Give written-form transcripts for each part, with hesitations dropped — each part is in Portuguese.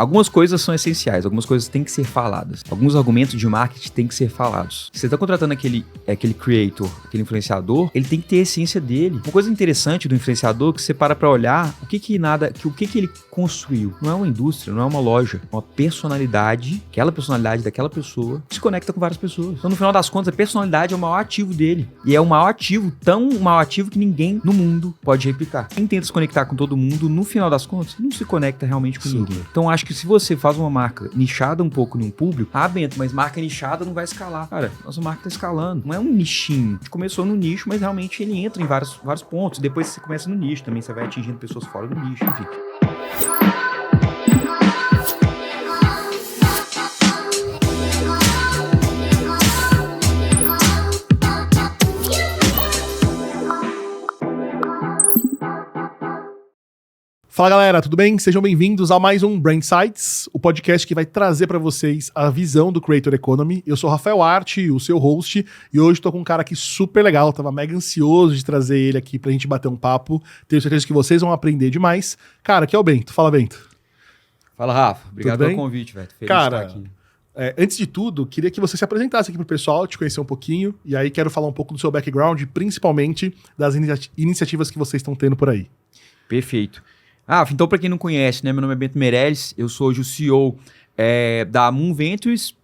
Algumas coisas são essenciais, algumas coisas têm que ser faladas. Alguns argumentos de marketing têm que ser falados. Se você está contratando aquele creator, aquele influenciador, ele tem que ter a essência dele. Uma coisa interessante do influenciador é que você para olhar o que ele construiu. Não é uma indústria, não é uma loja. É uma personalidade, aquela personalidade daquela pessoa que se conecta com várias pessoas. Então, no final das contas, a personalidade é o maior ativo dele. E é o maior ativo, tão maior ativo que ninguém no mundo pode replicar. Quem tenta se conectar com todo mundo, no final das contas, não se conecta realmente com ninguém. Então, acho que se você faz uma marca nichada um pouco num público, Bento, mas marca nichada não vai escalar. Cara, nossa marca tá escalando. Não é um nichinho. A gente começou no nicho, mas realmente ele entra em vários pontos. Depois você começa no nicho também, você vai atingindo pessoas fora do nicho, enfim. Fala galera, tudo bem? Sejam bem-vindos a mais um Brand Insights, o podcast que vai trazer para vocês a visão do Creator Economy. Eu sou o Rafael Arte, o seu host, e hoje tô com um cara aqui super legal, tava mega ansioso de trazer ele aqui pra gente bater um papo. Tenho certeza que vocês vão aprender demais. Cara, aqui é o Bento. Fala, Bento. Fala, Rafa. Obrigado pelo convite, velho. Feliz de estar aqui. Antes de tudo, queria que você se apresentasse aqui pro pessoal, te conhecer um pouquinho, e aí quero falar um pouco do seu background, principalmente das iniciativas que vocês estão tendo por aí. Perfeito. Então para quem não conhece, né, meu nome é Bento Meirelles, eu sou hoje o CEO da Moon Ventures,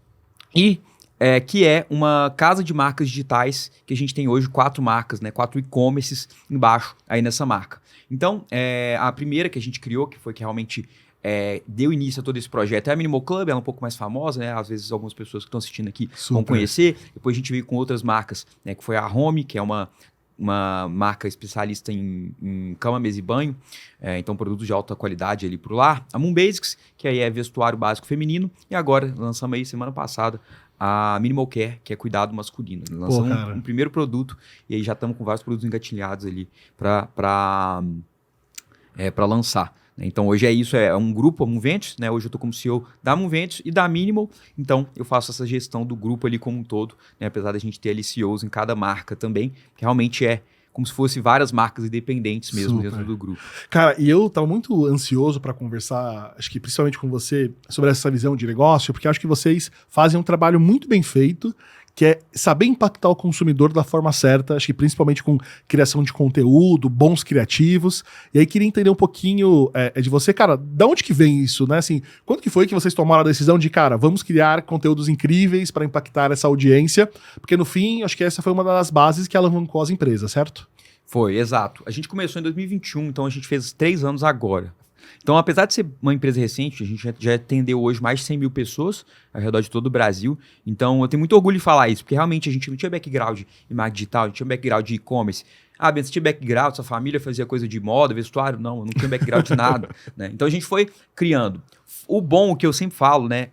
que é uma casa de marcas digitais que a gente tem hoje 4 marcas, né, 4 e-commerces embaixo aí nessa marca. Então, a primeira que a gente criou, que foi que realmente deu início a todo esse projeto, é a Minimal Club, ela é um pouco mais famosa, né, às vezes algumas pessoas que estão assistindo aqui vão conhecer. Depois a gente veio com outras marcas, né, que foi a Home, que é uma marca especialista em cama, mesa e banho, então produtos de alta qualidade ali pro lar. A Moon Basics, que aí é vestuário básico feminino, e agora lançamos aí semana passada a Minimal Care, que é cuidado masculino. Lançamos um primeiro produto e aí já estamos com vários produtos engatilhados ali para lançar. Então hoje é isso, é um grupo, a Moon Ventures, né? Hoje eu estou como CEO da Moon Ventures e da Minimal, então eu faço essa gestão do grupo ali como um todo, né? Apesar da gente ter ali CEOs em cada marca também, que realmente é como se fosse várias marcas independentes mesmo dentro do grupo. Cara, e eu tava muito ansioso para conversar, acho que principalmente com você, sobre essa visão de negócio, porque acho que vocês fazem um trabalho muito bem feito, que é saber impactar o consumidor da forma certa, acho que principalmente com criação de conteúdo, bons criativos. E aí queria entender um pouquinho de você, cara, da onde que vem isso, né? Assim, quando que foi que vocês tomaram a decisão de, cara, vamos criar conteúdos incríveis para impactar essa audiência? Porque no fim, acho que essa foi uma das bases que alavancou as empresas, certo? Foi, exato. A gente começou em 2021, então a gente fez 3 anos agora. Então, apesar de ser uma empresa recente, a gente já atendeu hoje mais de 100 mil pessoas ao redor de todo o Brasil. Então, eu tenho muito orgulho de falar isso, porque realmente a gente não tinha background em marketing digital, a gente tinha background de e-commerce. Ben, você tinha background, sua família fazia coisa de moda, vestuário? Não, eu não tinha background de nada. Né? Então, a gente foi criando. O bom, o que eu sempre falo, né,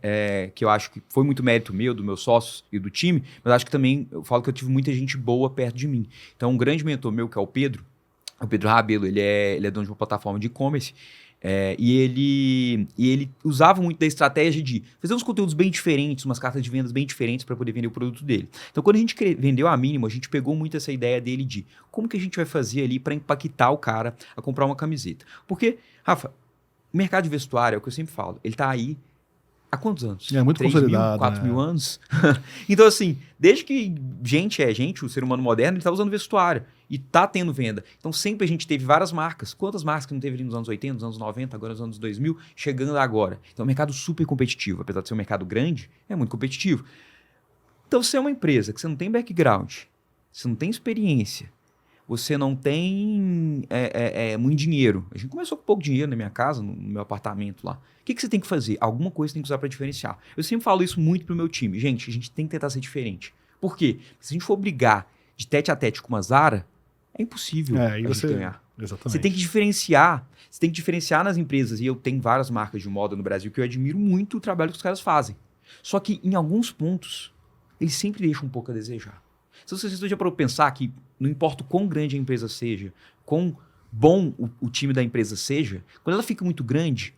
que eu acho que foi muito mérito meu, dos meus sócios e do time, mas acho que também eu falo que eu tive muita gente boa perto de mim. Então, um grande mentor meu, que é o Pedro Rabelo, ele é dono de uma plataforma de e-commerce, e ele usava muito da estratégia de fazer uns conteúdos bem diferentes, umas cartas de vendas bem diferentes para poder vender o produto dele. Então, quando a gente vendeu a Minimal, a gente pegou muito essa ideia dele de como que a gente vai fazer ali para impactar o cara a comprar uma camiseta. Porque, Rafa, o mercado de vestuário, é o que eu sempre falo, ele tá aí há quantos anos? É muito 3 consolidado. 4 mil anos? Então, assim, desde que gente é gente, o ser humano moderno, ele tá usando vestuário e tá tendo venda. Então, sempre a gente teve várias marcas. Quantas marcas que não teve ali nos anos 80, nos anos 90, agora nos anos 2000, chegando agora? Então, é um mercado super competitivo. Apesar de ser um mercado grande, é muito competitivo. Então, se é uma empresa que você não tem background, você não tem experiência, você não tem muito dinheiro. A gente começou com pouco dinheiro na minha casa, no meu apartamento lá. O que você tem que fazer? Alguma coisa você tem que usar para diferenciar. Eu sempre falo isso muito pro meu time. Gente, a gente tem que tentar ser diferente. Por quê? Se a gente for brigar de tete a tete com uma Zara, é impossível a gente ganhar. Exatamente. Você tem que diferenciar. Você tem que diferenciar nas empresas. E eu tenho várias marcas de moda no Brasil que eu admiro muito o trabalho que os caras fazem. Só que em alguns pontos, eles sempre deixam um pouco a desejar. Se você esteja para pensar que não importa o quão grande a empresa seja, quão bom o time da empresa seja, quando ela fica muito grande,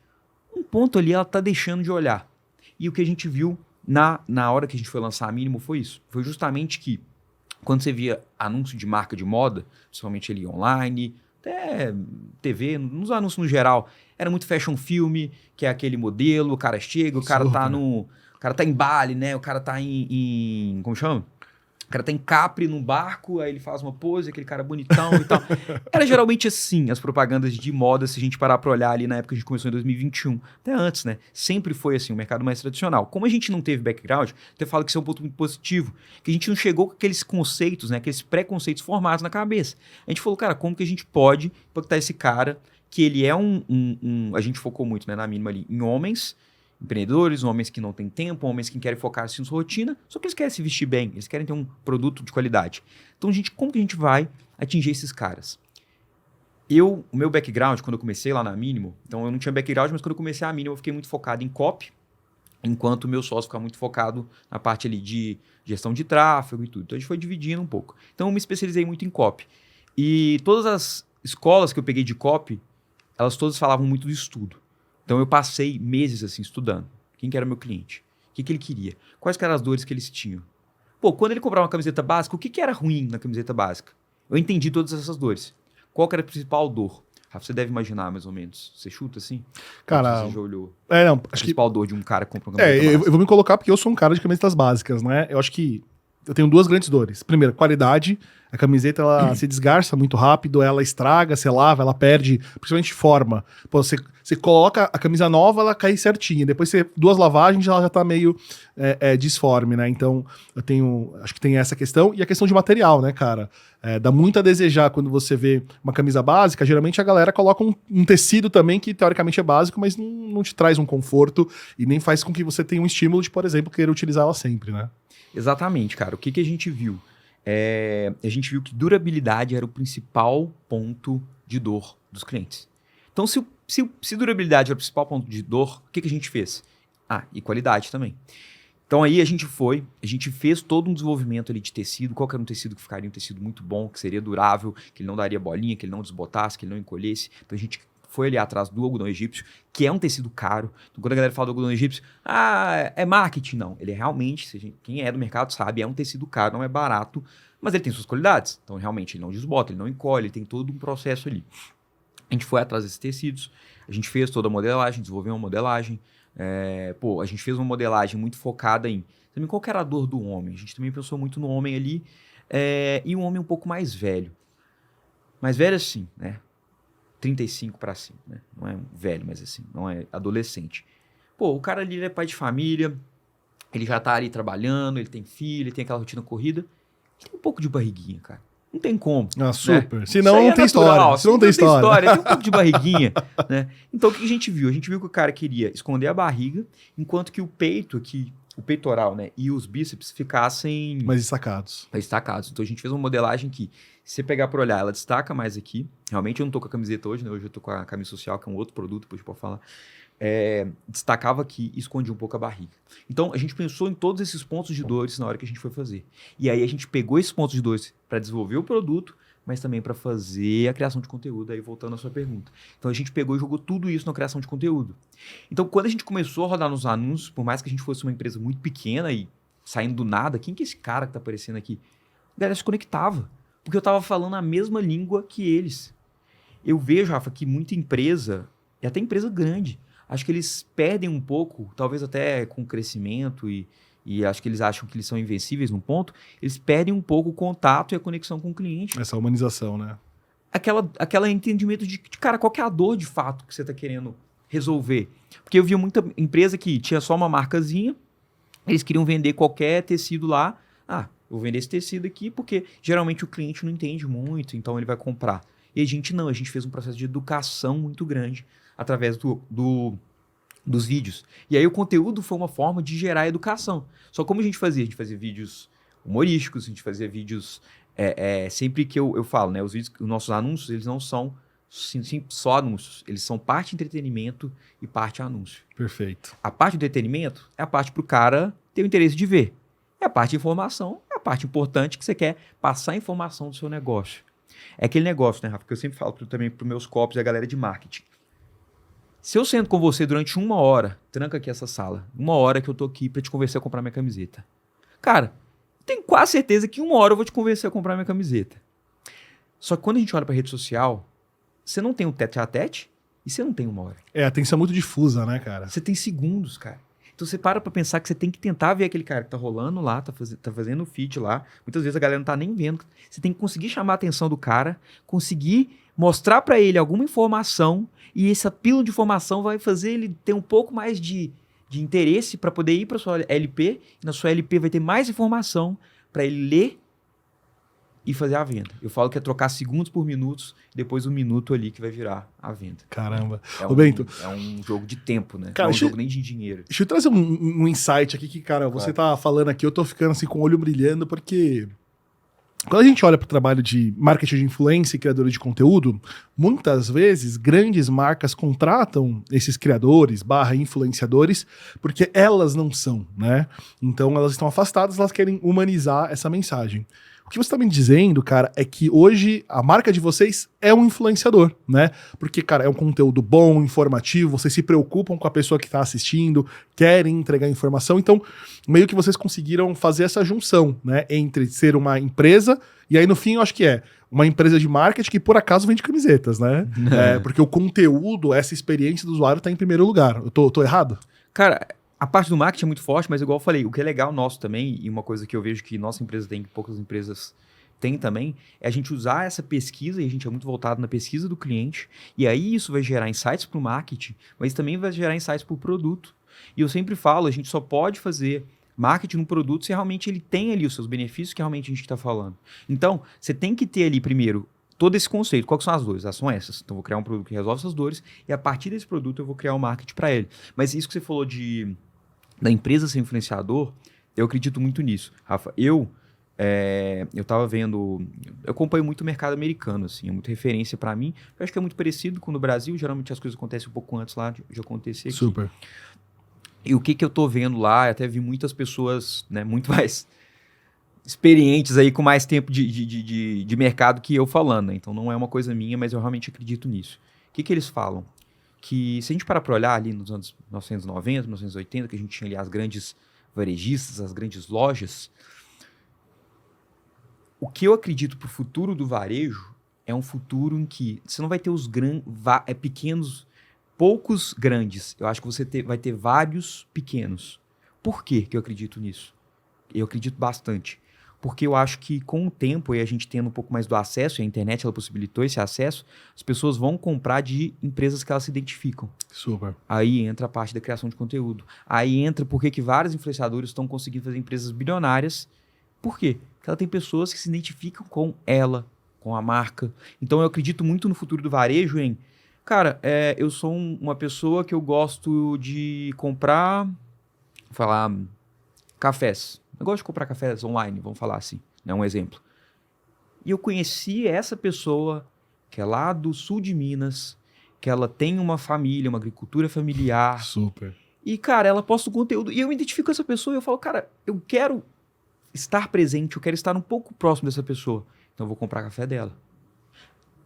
um ponto ali ela está deixando de olhar. E o que a gente viu na hora que a gente foi lançar a Minimal foi isso. Foi justamente que quando você via anúncio de marca de moda, principalmente ali online, até TV, nos anúncios no geral, era muito fashion filme, que é aquele modelo, o cara chega, o cara tá o cara tá em Bali, né? O cara tá como chama? O cara tá em Capri, num barco, aí ele faz uma pose, aquele cara bonitão e tal. Era geralmente assim, as propagandas de moda, se a gente parar pra olhar ali na época que a gente começou em 2021. Até antes, né? Sempre foi assim, o mercado mais tradicional. Como a gente não teve background, eu falo que isso é um ponto muito positivo, que a gente não chegou com aqueles conceitos, né? Aqueles preconceitos formados na cabeça. A gente falou, cara, como que a gente pode impactar esse cara, que ele é a gente focou muito, né, na mínima ali, em homens, empreendedores, homens que não têm tempo, homens que querem focar assim, na sua rotina, só que eles querem se vestir bem, eles querem ter um produto de qualidade. Então, como que a gente vai atingir esses caras? O meu background, quando eu comecei lá na Mínimo, então eu não tinha background, mas quando eu comecei a Mínimo, eu fiquei muito focado em copy, enquanto o meu sócio ficava muito focado na parte ali de gestão de tráfego e tudo. Então, a gente foi dividindo um pouco. Então, eu me especializei muito em copy. E todas as escolas que eu peguei de copy, elas todas falavam muito do estudo. Então, eu passei meses assim estudando. Quem que era meu cliente? O que ele queria? Quais que eram as dores que eles tinham? Pô, quando ele comprava uma camiseta básica, o que era ruim na camiseta básica? Eu entendi todas essas dores. Qual que era a principal dor? Rafa, você deve imaginar mais ou menos. Você chuta assim? Cara, você já olhou não, a principal dor de um cara que compra uma camiseta eu básica? vou me colocar porque eu sou um cara de camisetas básicas, né? Eu acho que eu tenho duas grandes dores. Primeiro, qualidade. A camiseta, ela se desgarça muito rápido, ela estraga, você lava, ela perde, principalmente forma. Pô, você coloca a camisa nova, ela cai certinha. Depois, duas lavagens, ela já tá meio disforme, né? Então, acho que tem essa questão. E a questão de material, né, cara? Dá muito a desejar quando você vê uma camisa básica. Geralmente, a galera coloca um tecido também que, teoricamente, é básico, mas não te traz um conforto e nem faz com que você tenha um estímulo de, por exemplo, querer utilizar ela sempre, né? Exatamente, cara. O que a gente viu? A gente viu que durabilidade era o principal ponto de dor dos clientes. Então, se durabilidade era o principal ponto de dor, o que a gente fez? E qualidade também. Então, aí a gente fez todo um desenvolvimento ali de tecido, qual que era um tecido que ficaria um tecido muito bom, que seria durável, que ele não daria bolinha, que ele não desbotasse, que ele não encolhesse. Então, a gente foi ali atrás do algodão egípcio, que é um tecido caro. Então, quando a galera fala do algodão egípcio, é marketing. Não, ele é realmente, quem é do mercado sabe, é um tecido caro, não é barato, mas ele tem suas qualidades. Então, realmente, ele não desbota, ele não encolhe, ele tem todo um processo ali. A gente foi atrás desses tecidos, a gente fez toda a modelagem, desenvolveu uma modelagem. A gente fez uma modelagem muito focada em também qual que era a dor do homem. A gente também pensou muito no homem ali, e um homem um pouco mais velho. Mais velho assim, né? 35 para cima, né? Não é velho, mas assim, não é adolescente. O cara ali é pai de família, ele já tá ali trabalhando, ele tem filho, ele tem aquela rotina corrida. Ele tem um pouco de barriguinha, cara. Não tem como. Super. Né? Senão não tem história. Senão não tem história. Tem um pouco de barriguinha, né? Então, o que a gente viu? A gente viu que o cara queria esconder a barriga, enquanto que o peito, o peitoral, né, e os bíceps ficassem mais destacados. Então, a gente fez uma modelagem que, se você pegar para olhar, ela destaca mais aqui. Realmente, eu não tô com a camiseta hoje, né? Hoje eu tô com a camisa social, que é um outro produto, depois eu posso falar. Destacava aqui e escondia um pouco a barriga. Então, a gente pensou em todos esses pontos de dores na hora que a gente foi fazer. E aí, a gente pegou esses pontos de dores para desenvolver o produto, mas também para fazer a criação de conteúdo, aí voltando à sua pergunta. Então, a gente pegou e jogou tudo isso na criação de conteúdo. Então, quando a gente começou a rodar nos anúncios, por mais que a gente fosse uma empresa muito pequena e saindo do nada, quem que é esse cara que tá aparecendo aqui? A galera se conectava, porque eu tava falando a mesma língua que eles. Eu vejo, Rafa, que muita empresa, e até empresa grande, acho que eles perdem um pouco, talvez até com o crescimento e acho que eles acham que eles são invencíveis num ponto, eles perdem um pouco o contato e a conexão com o cliente. Essa humanização, né? Aquela entendimento de, cara, qual que é a dor de fato que você está querendo resolver? Porque eu vi muita empresa que tinha só uma marcazinha, eles queriam vender qualquer tecido lá. Eu vou vender esse tecido aqui porque geralmente o cliente não entende muito, então ele vai comprar. E a gente não, a gente fez um processo de educação muito grande através dos vídeos. E aí o conteúdo foi uma forma de gerar educação. Só como a gente fazia vídeos humorísticos, a gente fazia vídeos... sempre que eu falo, né? Os nossos anúncios, eles não são só anúncios. Eles são parte entretenimento e parte anúncio. Perfeito. A parte do entretenimento é a parte para o cara ter o interesse de ver. E a parte de informação é a parte importante que você quer passar a informação do seu negócio. É aquele negócio, né, Rafa? Que eu sempre falo também para os meus copos e a galera de marketing. Se eu sento com você durante 1 hora, tranca aqui essa sala, 1 hora que eu tô aqui para te convencer a comprar minha camiseta. Cara, tenho quase certeza que 1 hora eu vou te convencer a comprar minha camiseta. Só que quando a gente olha para rede social, você não tem um tete-a-tete e você não tem 1 hora. A atenção é muito difusa, né, cara? Você tem segundos, cara. Então você para pra pensar que você tem que tentar ver aquele cara que tá rolando lá, tá fazendo o feed lá. Muitas vezes a galera não tá nem vendo. Você tem que conseguir chamar a atenção do cara, conseguir mostrar pra ele alguma informação, e essa pílula de informação vai fazer ele ter um pouco mais de interesse para poder ir pra sua LP. E na sua LP vai ter mais informação pra ele ler e fazer a venda. Eu falo que é trocar segundos por minutos, depois 1 minuto ali que vai virar a venda. Caramba. É Ô, Bento. É um jogo de tempo, né? Cara, não é um jogo nem de dinheiro. Deixa eu trazer um insight aqui que, cara, você tá falando aqui, eu tô ficando assim com o olho brilhando, porque quando a gente olha para o trabalho de marketing de influência e criadores de conteúdo, muitas vezes grandes marcas contratam esses criadores / influenciadores porque elas não são, né? Então elas estão afastadas, elas querem humanizar essa mensagem. O que você tá me dizendo, cara, é que hoje a marca de vocês é um influenciador, né? Porque, cara, é um conteúdo bom, informativo, vocês se preocupam com a pessoa que tá assistindo, querem entregar informação, então meio que vocês conseguiram fazer essa junção, né? Entre ser uma empresa e aí no fim eu acho que é uma empresa de marketing que por acaso vende camisetas, né? Porque o conteúdo, essa experiência do usuário tá em primeiro lugar. Eu tô errado? Cara, a parte do marketing é muito forte, mas igual eu falei, o que é legal nosso também, e uma coisa que eu vejo que nossa empresa tem, que poucas empresas têm também, é a gente usar essa pesquisa, e a gente é muito voltado na pesquisa do cliente, e aí isso vai gerar insights para o marketing, mas também vai gerar insights para o produto. E eu sempre falo, a gente só pode fazer marketing no produto se realmente ele tem ali os seus benefícios que realmente a gente está falando. Então, você tem que ter ali primeiro todo esse conceito. Quais são as dores? São essas. Então, eu vou criar um produto que resolve essas dores e a partir desse produto eu vou criar um marketing para ele. Mas isso que você falou da empresa ser influenciador, eu acredito muito nisso. Rafa, eu tava vendo... Eu acompanho muito o mercado americano, assim, é muita referência para mim. Eu acho que é muito parecido com no Brasil. Geralmente as coisas acontecem um pouco antes lá de acontecer aqui. Super. E o que eu tô vendo lá, eu até vi muitas pessoas, né, muito mais experientes aí, com mais tempo de mercado que eu falando, né? Então não é uma coisa minha, mas eu realmente acredito nisso. O que eles falam? Que se a gente parar para olhar ali nos anos 1990, 1980, que a gente tinha ali as grandes varejistas, as grandes lojas, o que eu acredito para o futuro do varejo é um futuro em que você não vai ter os pequenos, poucos grandes. Eu acho que você vai ter vários pequenos. Por que eu acredito nisso? Eu acredito bastante. Porque eu acho que com o tempo e a gente tendo um pouco mais do acesso, e a internet ela possibilitou esse acesso, as pessoas vão comprar de empresas que elas se identificam. Super. Aí entra a parte da criação de conteúdo. Aí entra porque que vários influenciadores estão conseguindo fazer empresas bilionárias. Por quê? Porque ela tem pessoas que se identificam com ela, com a marca. Então eu acredito muito no futuro do varejo em... Cara, eu sou uma pessoa que eu gosto de comprar... cafés. Eu gosto de comprar cafés online, vamos falar assim, né? Um exemplo. E eu conheci essa pessoa, que é lá do sul de Minas, que ela tem uma família, uma agricultura familiar. Super. E, cara, ela posta o conteúdo. E eu me identifico com essa pessoa e eu falo, cara, eu quero estar presente, eu quero estar um pouco próximo dessa pessoa. Então eu vou comprar café dela.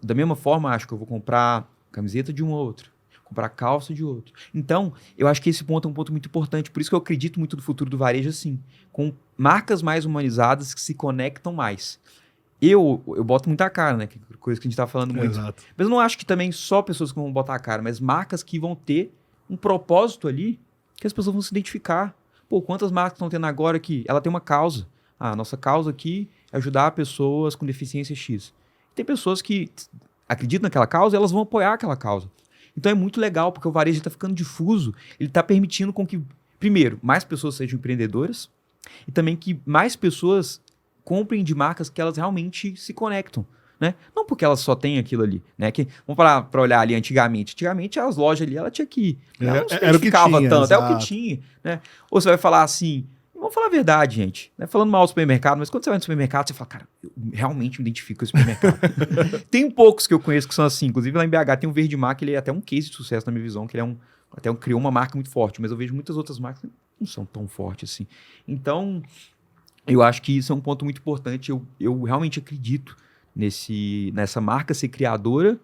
Da mesma forma, acho que eu vou comprar camiseta de um outro. Comprar calça de outro. Então, eu acho que esse ponto é um ponto muito importante. Por isso que eu acredito muito no futuro do varejo assim, com marcas mais humanizadas que se conectam mais. Eu boto muita cara, né? Que coisa que a gente tá falando muito. Exato. Mas eu não acho que também só pessoas que vão botar a cara, mas marcas que vão ter um propósito ali que as pessoas vão se identificar. Pô, quantas marcas estão tendo agora que ela tem uma causa? Ah, a nossa causa aqui é ajudar pessoas com deficiência X. Tem pessoas que acreditam naquela causa e elas vão apoiar aquela causa. Então é muito legal, porque o varejo está ficando difuso, ele está permitindo com que, primeiro, mais pessoas sejam empreendedoras e também que mais pessoas comprem de marcas que elas realmente se conectam, né? Não porque elas só têm aquilo ali, né? Que, vamos parar para olhar ali antigamente. Antigamente as lojas ali, ela tinha que... Ela não se era o que tinha, tanto, exato. é o que tinha, né? Ou você vai falar assim... Vamos falar a verdade, gente. Não é falando mal do supermercado, mas quando você vai no supermercado, você fala, cara, eu realmente me identifico com esse supermercado. Tem poucos que eu conheço que são assim. Inclusive lá em BH tem um Verde Mar, que ele é até um case de sucesso na minha visão, que ele criou uma marca muito forte, mas eu vejo muitas outras marcas que não são tão fortes assim. Então, eu acho que isso é um ponto muito importante. Eu realmente acredito nessa marca ser criadora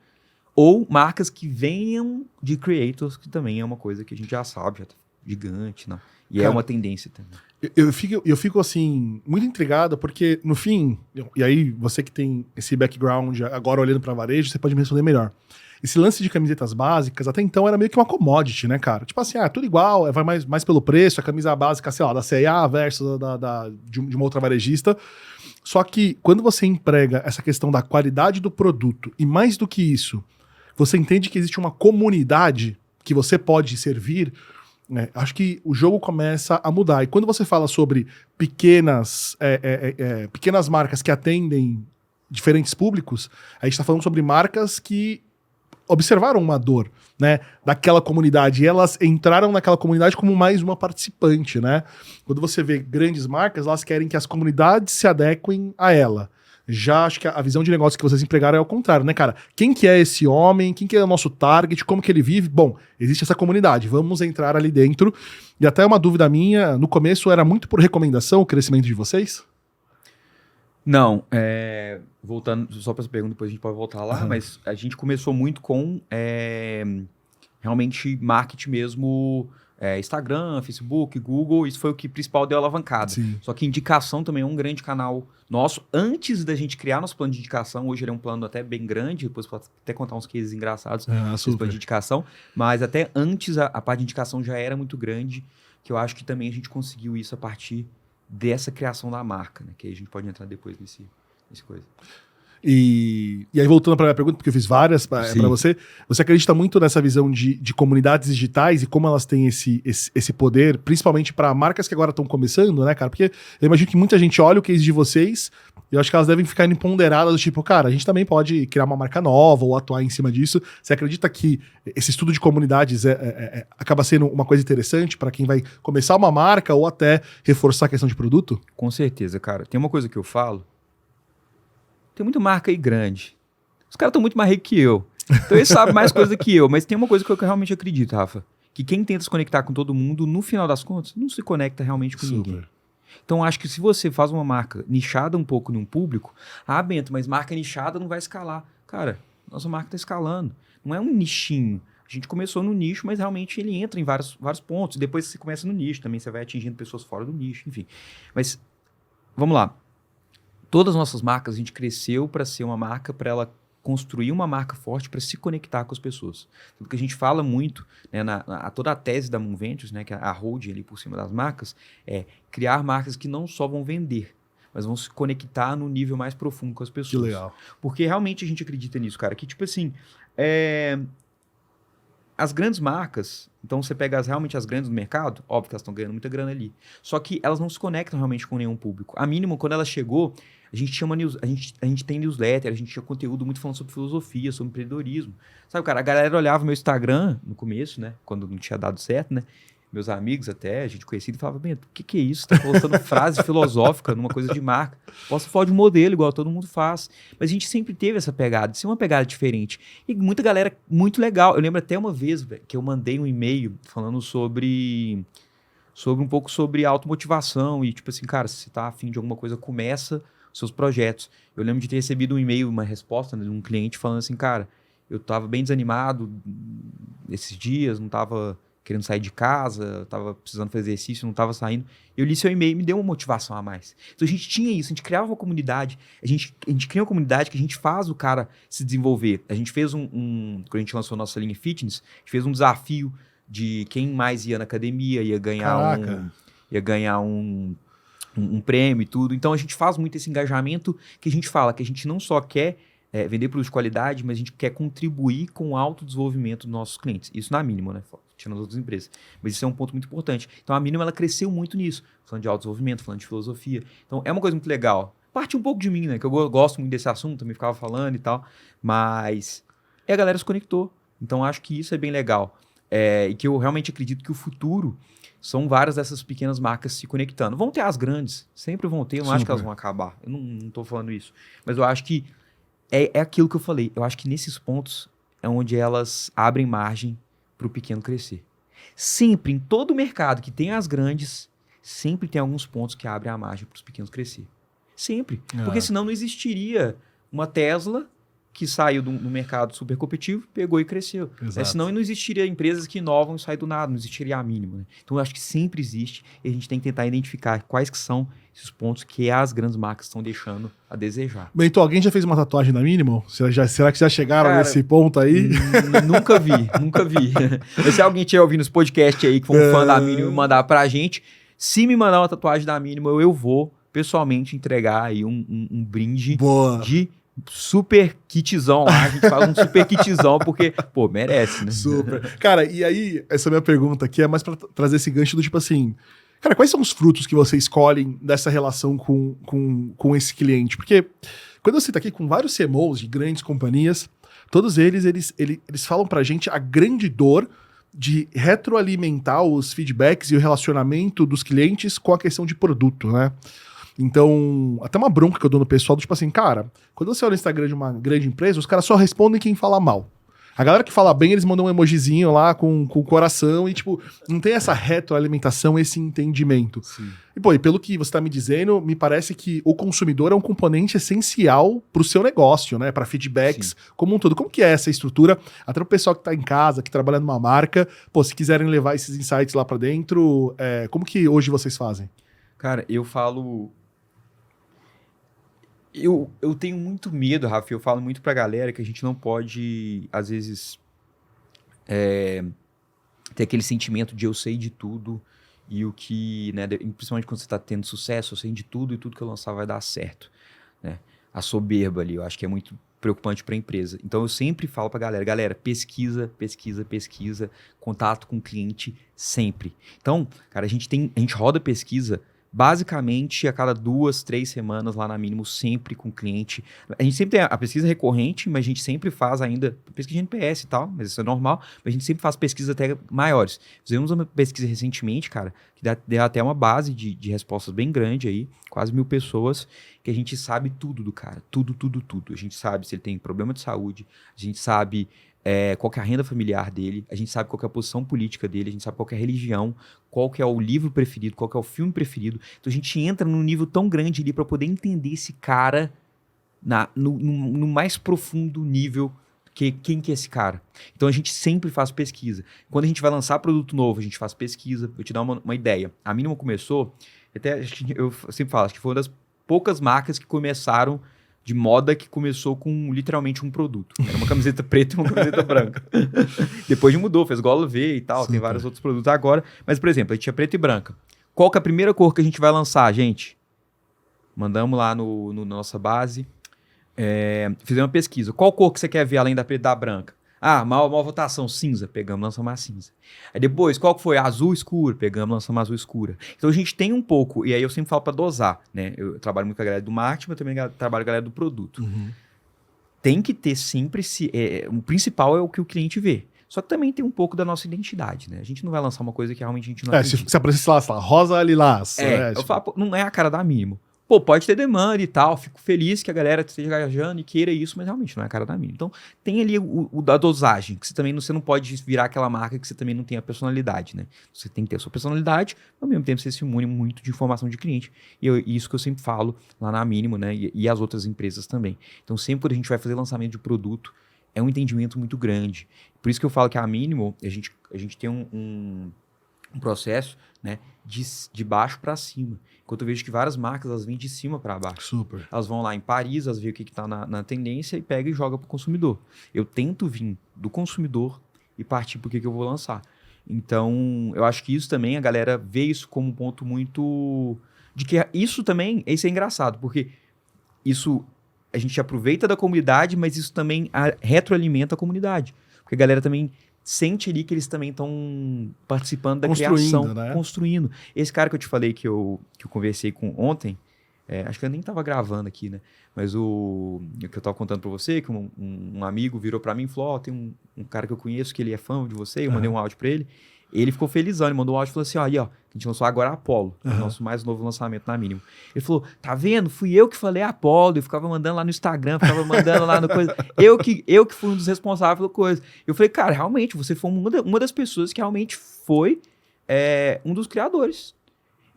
ou marcas que venham de creators, que também é uma coisa que a gente já sabe, já tá gigante, né? E cara, é uma tendência também. Eu fico assim, muito intrigado, porque no fim, e aí você que tem esse background agora olhando para varejo, você pode me responder melhor. esse lance de camisetas básicas, até então era meio que uma commodity, né, cara? Tipo assim, tudo igual, vai mais pelo preço, a camisa básica, sei lá, da C&A versus de uma outra varejista. Só que quando você emprega essa questão da qualidade do produto, e mais do que isso, você entende que existe uma comunidade que você pode servir, né, acho que o jogo começa a mudar. E quando você fala sobre pequenas marcas que atendem diferentes públicos, a gente está falando sobre marcas que observaram uma dor, né, daquela comunidade, e elas entraram naquela comunidade como mais uma participante, né? Quando você vê grandes marcas, elas querem que as comunidades se adequem a ela. Já acho que a visão de negócio que vocês empregaram é ao contrário, né, cara? Quem que é esse homem? Quem que é o nosso target? Como que ele vive? Bom, existe essa comunidade, vamos entrar ali dentro. E até uma dúvida minha, no começo era muito por recomendação o crescimento de vocês? Não, voltando só para essa pergunta, depois a gente pode voltar lá, mas a gente começou muito com realmente marketing mesmo, Instagram, Facebook, Google, isso foi o que principal deu alavancada. Sim. Só que indicação também é um grande canal nosso. Antes da gente criar nosso plano de indicação, hoje ele é um plano até bem grande, depois posso até contar uns cases engraçados desse plano de indicação, mas até antes a parte de indicação já era muito grande, que eu acho que também a gente conseguiu isso a partir dessa criação da marca, né? Que aí a gente pode entrar depois nesse coisa. E aí, voltando para a minha pergunta, porque eu fiz várias para você acredita muito nessa visão de comunidades digitais e como elas têm esse poder, principalmente para marcas que agora estão começando, né, cara? Porque eu imagino que muita gente olha o case de vocês e eu acho que elas devem ficar imponderadas, do tipo, cara, a gente também pode criar uma marca nova ou atuar em cima disso. Você acredita que esse estudo de comunidades acaba sendo uma coisa interessante para quem vai começar uma marca ou até reforçar a questão de produto? Com certeza, cara. Tem uma coisa que eu falo, tem muita marca aí grande. Os caras estão muito mais ricos que eu. Então eles sabem mais coisa que eu. Mas tem uma coisa que eu realmente acredito, Rafa. Que quem tenta se conectar com todo mundo, no final das contas, não se conecta realmente com ninguém. Então acho que se você faz uma marca nichada um pouco num público, Bento, mas marca nichada não vai escalar. Cara, nossa marca está escalando. Não é um nichinho. A gente começou no nicho, mas realmente ele entra em vários pontos. Depois você começa no nicho também, você vai atingindo pessoas fora do nicho, enfim. Mas, vamos lá. Todas as nossas marcas, a gente cresceu para ser uma marca, para ela construir uma marca forte para se conectar com as pessoas. Tudo que a gente fala muito, né, toda a tese da Moon Ventures, né, que é a holding ali por cima das marcas, é criar marcas que não só vão vender, mas vão se conectar no nível mais profundo com as pessoas. Que legal. Porque realmente a gente acredita nisso, cara. Que tipo assim, as grandes marcas, então você pega realmente as grandes do mercado, óbvio que elas estão ganhando muita grana ali. Só que elas não se conectam realmente com nenhum público. A mínimo, quando ela chegou, a gente tinha a gente tem newsletter, a gente tinha conteúdo muito falando sobre filosofia, sobre empreendedorismo. Sabe, cara, a galera olhava meu Instagram no começo, né? Quando não tinha dado certo, né? Meus amigos até, a gente conhecido, falava, Bento, o que é isso? Você tá postando frase filosófica numa coisa de marca. Posso falar de modelo, igual todo mundo faz. Mas a gente sempre teve essa pegada, de ser uma pegada diferente. E muita galera muito legal. Eu lembro até uma vez, que eu mandei um e-mail falando sobre um pouco sobre automotivação. E tipo assim, cara, se você tá afim de alguma coisa, começa os seus projetos. Eu lembro de ter recebido um e-mail, uma resposta, né, de um cliente falando assim, cara, eu tava bem desanimado esses dias, não tava querendo sair de casa, tava precisando fazer exercício, não tava saindo. Eu li seu e-mail e me deu uma motivação a mais. Então a gente tinha isso, a gente criava uma comunidade, a gente cria uma comunidade que a gente faz o cara se desenvolver. A gente fez quando a gente lançou a nossa linha fitness, a gente fez um desafio de quem mais ia na academia, ia ganhar um prêmio e tudo. Então a gente faz muito esse engajamento que a gente fala, que a gente não só quer vender produtos de qualidade, mas a gente quer contribuir com o autodesenvolvimento dos nossos clientes. Isso na mínima, né? Tirando as outras empresas. Mas isso é um ponto muito importante. Então a mínima, ela cresceu muito nisso. Falando de autodesenvolvimento, falando de filosofia. Então é uma coisa muito legal. Parte um pouco de mim, né? Que eu gosto muito desse assunto, também ficava falando e tal. Mas a galera se conectou. Então acho que isso é bem legal. E que eu realmente acredito que o futuro são várias dessas pequenas marcas se conectando. Vão ter as grandes. Sempre vão ter. Eu não acho que elas vão acabar. Eu não tô falando isso. Mas eu acho que é aquilo que eu falei. Eu acho que nesses pontos é onde elas abrem margem para o pequeno crescer. Sempre, em todo mercado que tem as grandes, sempre tem alguns pontos que abrem a margem para os pequenos crescer. Sempre. Porque senão não existiria uma Tesla que saiu do mercado super competitivo, pegou e cresceu. Senão não existiria empresas que inovam e saem do nada, não existiria a Mínimo. Né? Então eu acho que sempre existe e a gente tem que tentar identificar quais que são esses pontos que as grandes marcas estão deixando a desejar. Bento, alguém já fez uma tatuagem na Mínimo? Será que já chegaram nesse ponto aí? Nunca vi. Se alguém tiver ouvindo esse podcast aí que for um fã da Mínimo e mandar pra gente, se me mandar uma tatuagem da Mínimo, eu vou pessoalmente entregar aí um brinde de super kitzão lá, a gente faz um super kitzão, porque, pô, merece, né? Super. Cara, e aí, essa minha pergunta aqui é mais pra trazer esse gancho do tipo assim, cara, quais são os frutos que você escolhe dessa relação com esse cliente? Porque quando você tá aqui com vários CMOs de grandes companhias, todos eles falam pra gente a grande dor de retroalimentar os feedbacks e o relacionamento dos clientes com a questão de produto, né? Então, até uma bronca que eu dou no pessoal, do tipo assim, cara, quando você olha o Instagram de uma grande empresa, os caras só respondem quem fala mal. A galera que fala bem, eles mandam um emojizinho lá com o coração e, tipo, não tem essa retroalimentação, esse entendimento. Sim. E, pô, e pelo que você tá me dizendo, me parece que o consumidor é um componente essencial pro seu negócio, né? Para feedbacks, sim, como um todo. Como que é essa estrutura? Até pro pessoal que tá em casa, que trabalha numa marca, pô, se quiserem levar esses insights lá para dentro, como que hoje vocês fazem? Cara, eu falo... Eu tenho muito medo, Rafa, eu falo muito pra galera que a gente não pode, às vezes, ter aquele sentimento de eu sei de tudo e o que, né, principalmente quando você tá tendo sucesso, eu sei de tudo e tudo que eu lançar vai dar certo, né? A soberba ali, eu acho que é muito preocupante pra empresa. Então eu sempre falo pra galera, pesquisa, contato com o cliente sempre. Então, cara, a gente roda pesquisa basicamente a cada 2, 3 semanas lá na Mínimo, sempre com o cliente. A gente sempre tem a pesquisa recorrente, mas a gente sempre faz ainda pesquisa de NPS e tal, mas isso é normal, mas a gente sempre faz pesquisas até maiores. Fizemos uma pesquisa recentemente, cara, que deu até uma base de respostas bem grande aí, quase 1.000 pessoas, que a gente sabe tudo do cara, tudo. A gente sabe se ele tem problema de saúde, a gente sabe qual que é a renda familiar dele, a gente sabe qual que é a posição política dele, a gente sabe qual que é a religião, qual que é o livro preferido, qual que é o filme preferido. Então a gente entra num nível tão grande ali para poder entender esse cara no mais profundo nível, quem que é esse cara. Então a gente sempre faz pesquisa. Quando a gente vai lançar produto novo, a gente faz pesquisa. Vou te dar uma ideia. A Mínimo começou, eu sempre falo, acho que foi uma das poucas marcas que começaram de moda que começou com literalmente um produto. Era uma camiseta preta e uma camiseta branca. Depois mudou, fez gola V e tal, super. Tem vários outros produtos agora. Mas, por exemplo, a gente tinha preta e branca. Qual que é a primeira cor que a gente vai lançar, gente? Mandamos lá no nossa base. Fizemos uma pesquisa. Qual cor que você quer ver além da preta e da branca? Maior votação, cinza. Pegamos, lançamos a cinza. Aí depois, qual que foi? Azul escuro. Pegamos, lançamos a azul escura. Então a gente tem um pouco, e aí eu sempre falo para dosar, né? Eu trabalho muito com a galera do marketing, mas também trabalho com a galera do produto. Uhum. Tem que ter sempre o principal é o que o cliente vê. Só que também tem um pouco da nossa identidade, né? A gente não vai lançar uma coisa que realmente a gente não acredita. Se aparecer lá, rosa, lilás. Eu falo, não é a cara da Mínimo. Pô, pode ter demanda e tal, fico feliz que a galera esteja engajando e queira isso, mas realmente não é a cara da Mínimo. Então, tem ali o da dosagem, que você não pode virar aquela marca que você também não tem a personalidade, né? Você tem que ter a sua personalidade, ao mesmo tempo você se imune muito de informação de cliente. E isso que eu sempre falo lá na Mínimo, né? E as outras empresas também. Então, sempre quando a gente vai fazer lançamento de produto, é um entendimento muito grande. Por isso que eu falo que a Mínimo, a gente tem um processo, né, de baixo para cima. Enquanto eu vejo que várias marcas, elas vêm de cima para baixo. Super. Elas vão lá em Paris, elas veem o que está na tendência e pega e joga para o consumidor. Eu tento vir do consumidor e partir para o que eu vou lançar. Então, eu acho que isso também, a galera vê isso como um ponto muito... de que isso é engraçado, porque isso a gente aproveita da comunidade, mas isso também retroalimenta a comunidade. Porque a galera também sente ali que eles também estão participando da criação, né? Construindo. Esse cara que eu te falei que eu conversei com ontem, acho que eu nem estava gravando aqui, né? Mas o que eu estava contando para você, que um amigo virou para mim e falou, tem um cara que eu conheço que ele é fã de você, eu mandei um áudio para ele. Ele ficou felizão, ele mandou um áudio e falou assim, a gente lançou agora a Apollo, o nosso mais novo lançamento na Mínimo. Ele falou, tá vendo? Fui eu que falei Apollo, eu ficava mandando lá no Instagram, ficava mandando lá no coisa. Eu que fui um dos responsáveis pela coisa. Eu falei, cara, realmente, você foi uma das pessoas que realmente foi um dos criadores.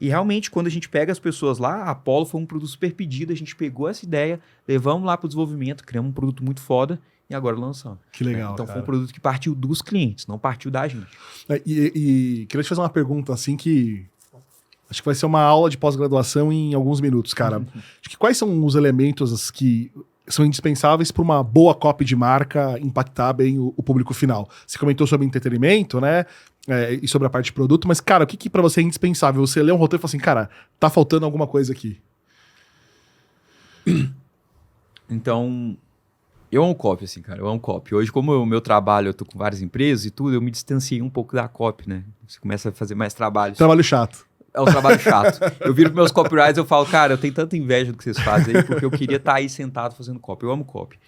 E realmente, quando a gente pega as pessoas lá, a Apollo foi um produto super pedido, a gente pegou essa ideia, levamos lá para o desenvolvimento, criamos um produto muito foda e agora lançamos. Que legal, Então cara. foi um produto que partiu dos clientes, não partiu da gente. E queria te fazer uma pergunta assim que acho que vai ser uma aula de pós-graduação em alguns minutos, cara. Acho que quais são os elementos que são indispensáveis para uma boa copy de marca impactar bem o público final? Você comentou sobre entretenimento, né? E sobre a parte de produto, mas, cara, o que para você é indispensável? Você lê um roteiro e fala assim, cara, tá faltando alguma coisa aqui. Então, eu amo copy, assim, cara, eu amo copy. Hoje, como o meu trabalho, eu tô com várias empresas e tudo, eu me distanciei um pouco da copy, né? Você começa a fazer mais trabalhos. Trabalho chato. É um trabalho chato. Eu viro pros meus copywriters e eu falo, cara, eu tenho tanta inveja do que vocês fazem aí, porque eu queria estar aí sentado fazendo copy. Eu amo copy.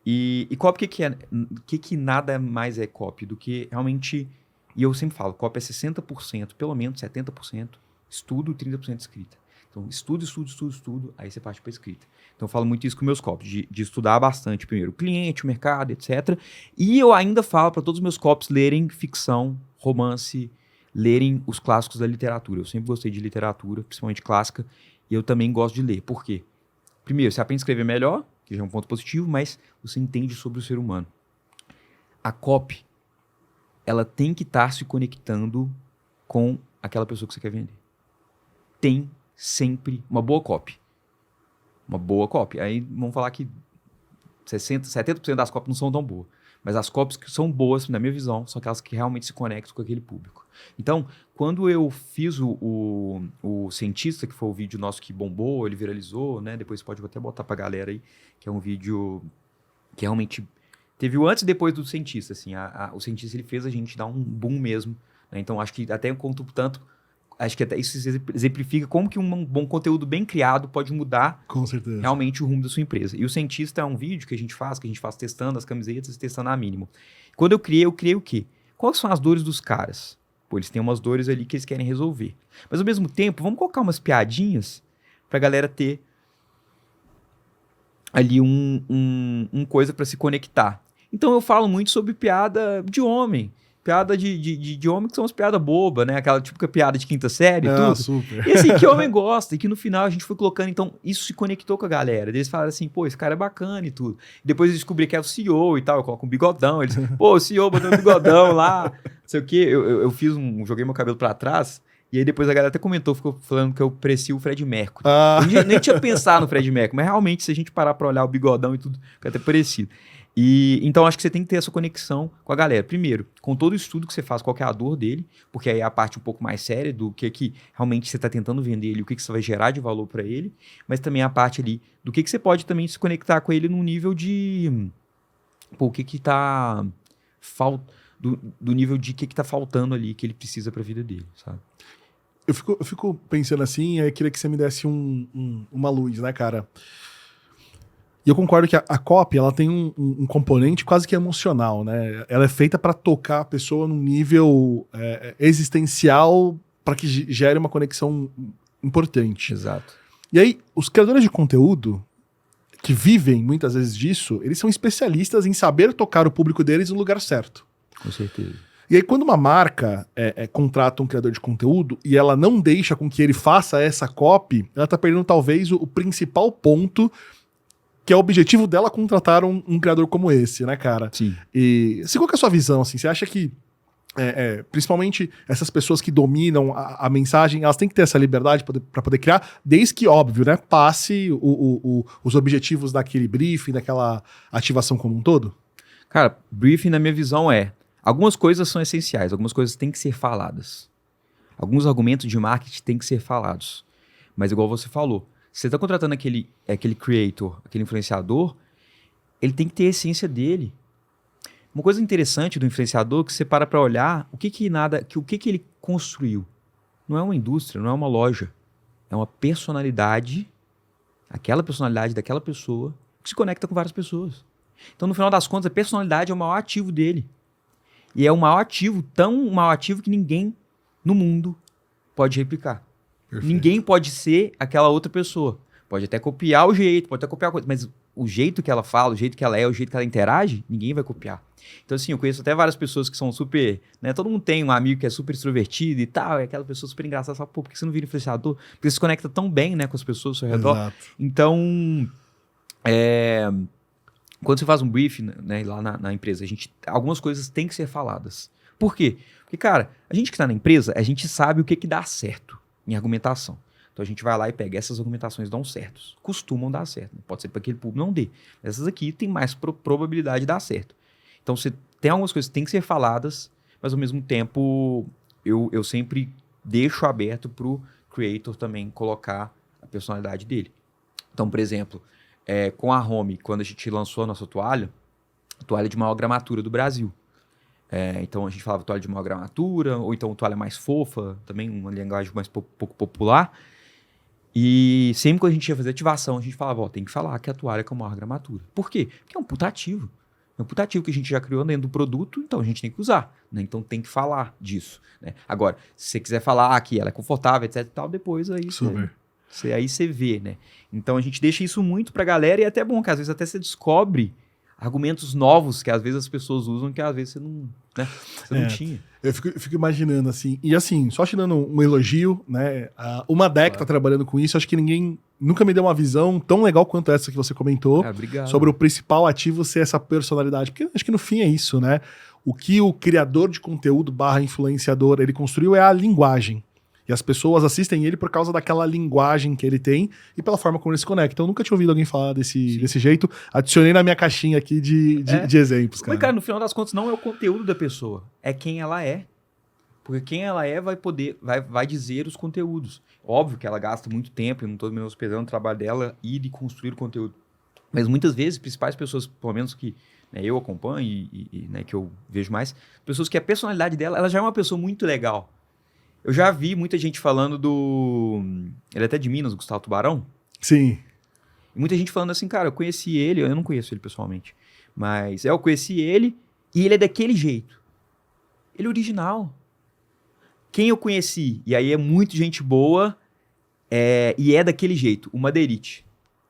E copy, o que é? Que nada mais é copy do que realmente... E eu sempre falo, copy é 60%, pelo menos 70% estudo, 30% escrita. Então, estudo, aí você parte para escrita. Então, eu falo muito isso com meus copies, de estudar bastante primeiro o cliente, o mercado, etc. E eu ainda falo para todos os meus copies lerem ficção, romance, lerem os clássicos da literatura. Eu sempre gostei de literatura, principalmente clássica, e eu também gosto de ler. Por quê? Primeiro, você aprende a escrever melhor, que já é um ponto positivo, mas você entende sobre o ser humano. A copy, ela tem que estar se conectando com aquela pessoa que você quer vender. Tem sempre uma boa copy. Uma boa copy. Aí vamos falar que 70% das copies não são tão boas. Mas as copies que são boas, na minha visão, são aquelas que realmente se conectam com aquele público. Então, quando eu fiz o Cientista, que foi o vídeo nosso que bombou, ele viralizou, né? Depois você pode até botar pra galera aí, que é um vídeo que realmente... Teve o antes e depois do Cientista, assim. O Cientista, ele fez a gente dar um boom mesmo, né? Então, acho que até conto tanto... Acho que até isso exemplifica como que um bom conteúdo bem criado pode mudar Com certeza. realmente o rumo da sua empresa. E o Cientista é um vídeo que a gente faz testando as camisetas, testando a mínimo. Quando eu criei o quê? Quais são as dores dos caras? Pô, eles têm umas dores ali que eles querem resolver. Mas, ao mesmo tempo, vamos colocar umas piadinhas pra galera ter ali um coisa pra se conectar. Então, eu falo muito sobre piada de homem. Piada de homem que são umas piadas bobas, né? Aquela típica piada de quinta série e tudo. Super. E assim, que homem gosta. E que no final a gente foi colocando, então, isso se conectou com a galera. Eles falaram assim, pô, esse cara é bacana e tudo. Depois eu descobri que é o CEO e tal, eu coloco um bigodão. Eles, pô, o CEO botou um bigodão lá, não sei o quê. Eu fiz joguei meu cabelo pra trás. E aí depois a galera até comentou, ficou falando que eu parecia o Fred Mercury. Eu nem tinha pensado no Fred Mercury, mas realmente, se a gente parar pra olhar o bigodão e tudo, fica até parecido. E então acho que você tem que ter essa conexão com a galera. Primeiro, com todo o estudo que você faz, qual que é a dor dele, porque aí é a parte um pouco mais séria do que realmente você está tentando vender ele, o que você vai gerar de valor para ele, mas também a parte ali do que você pode também se conectar com ele num nível de pô, o que tá do nível de que tá faltando ali que ele precisa para a vida dele, sabe? Eu fico pensando assim, aí eu queria que você me desse uma luz, né, cara? E eu concordo que a copy, ela tem um componente quase que emocional, né? Ela é feita para tocar a pessoa num nível existencial para que gere uma conexão importante. Exato. E aí, os criadores de conteúdo que vivem muitas vezes disso, eles são especialistas em saber tocar o público deles no lugar certo. Com certeza. E aí, quando uma marca contrata um criador de conteúdo e ela não deixa com que ele faça essa copy, ela tá perdendo talvez o principal ponto que é o objetivo dela contratar um criador como esse, né, cara? Sim. E qual que é a sua visão, assim? Você acha que, principalmente essas pessoas que dominam a mensagem, elas têm que ter essa liberdade para poder criar, desde que, óbvio, né, passe os objetivos daquele briefing, daquela ativação como um todo? Cara, briefing, na minha visão, algumas coisas são essenciais, algumas coisas têm que ser faladas. Alguns argumentos de marketing têm que ser falados. Mas igual você falou, você está contratando aquele creator, aquele influenciador, ele tem que ter a essência dele. Uma coisa interessante do influenciador é que você para olhar o que ele construiu. Não é uma indústria, não é uma loja. É uma personalidade, aquela personalidade daquela pessoa que se conecta com várias pessoas. Então, no final das contas, a personalidade é o maior ativo dele. E é o maior ativo, tão maior ativo que ninguém no mundo pode replicar. Perfeito. Ninguém pode ser aquela outra pessoa. Pode até copiar o jeito, pode até copiar a coisa, mas o jeito que ela fala, o jeito que ela é, o jeito que ela interage, ninguém vai copiar. Então, assim, eu conheço até várias pessoas que são super, né? Todo mundo tem um amigo que é super extrovertido e tal, é aquela pessoa super engraçada. Você fala, pô, por que você não vira influenciador? Porque você se conecta tão bem, né, com as pessoas ao seu redor. Exato. Então, quando você faz um briefing, né, lá na empresa, algumas coisas têm que ser faladas. Por quê? Porque, cara, a gente que está na empresa, a gente sabe o que dá certo em argumentação. Então a gente vai lá e pega essas argumentações dão certos. Costumam dar certo. Pode ser para aquele público não dê. Essas aqui tem mais probabilidade de dar certo. Então você tem algumas coisas que têm que ser faladas, mas ao mesmo tempo eu sempre deixo aberto para o creator também colocar a personalidade dele. Então, por exemplo, com a Home, quando a gente lançou a nossa toalha, a toalha de maior gramatura do Brasil. Então a gente falava toalha de maior gramatura, ou então toalha mais fofa, também uma linguagem mais pouco popular. E sempre que a gente ia fazer ativação, a gente falava, tem que falar que a toalha é com maior gramatura. Por quê? Porque é um putativo. É um putativo que a gente já criou dentro do produto, então a gente tem que usar, né? Então tem que falar disso, né? Agora, se você quiser falar que ela é confortável, etc e tal, depois aí aí você vê, né? Então a gente deixa isso muito pra galera e é até bom que às vezes até você descobre argumentos novos que às vezes as pessoas usam que às vezes você não, né? Você não tinha. Eu fico imaginando assim, e assim, só te dando um elogio, né? Uma DEC tá trabalhando com isso, acho que ninguém nunca me deu uma visão tão legal quanto essa que você comentou sobre o principal ativo ser essa personalidade, porque acho que no fim é isso, né? O que o criador de conteúdo / influenciador ele construiu é a linguagem. E as pessoas assistem ele por causa daquela linguagem que ele tem e pela forma como ele se conecta. Então, eu nunca tinha ouvido alguém falar desse jeito. Adicionei na minha caixinha aqui de exemplos, cara. Mas, cara, no final das contas, não é o conteúdo da pessoa. É quem ela é. Porque quem ela é vai dizer os conteúdos. Óbvio que ela gasta muito tempo, eu não estou menosprezando o trabalho dela e de construir o conteúdo. Mas muitas vezes, principais pessoas, pelo menos que eu acompanho e né, que eu vejo mais, pessoas que a personalidade dela, ela já é uma pessoa muito legal. Eu já vi muita gente falando ele é até de Minas, o Gustavo Tubarão. Sim. E muita gente falando assim, cara, eu conheci ele, eu não conheço ele pessoalmente, mas eu conheci ele e ele é daquele jeito. Ele é original. Quem eu conheci, e aí é muito gente boa, e é daquele jeito, o Madeirite.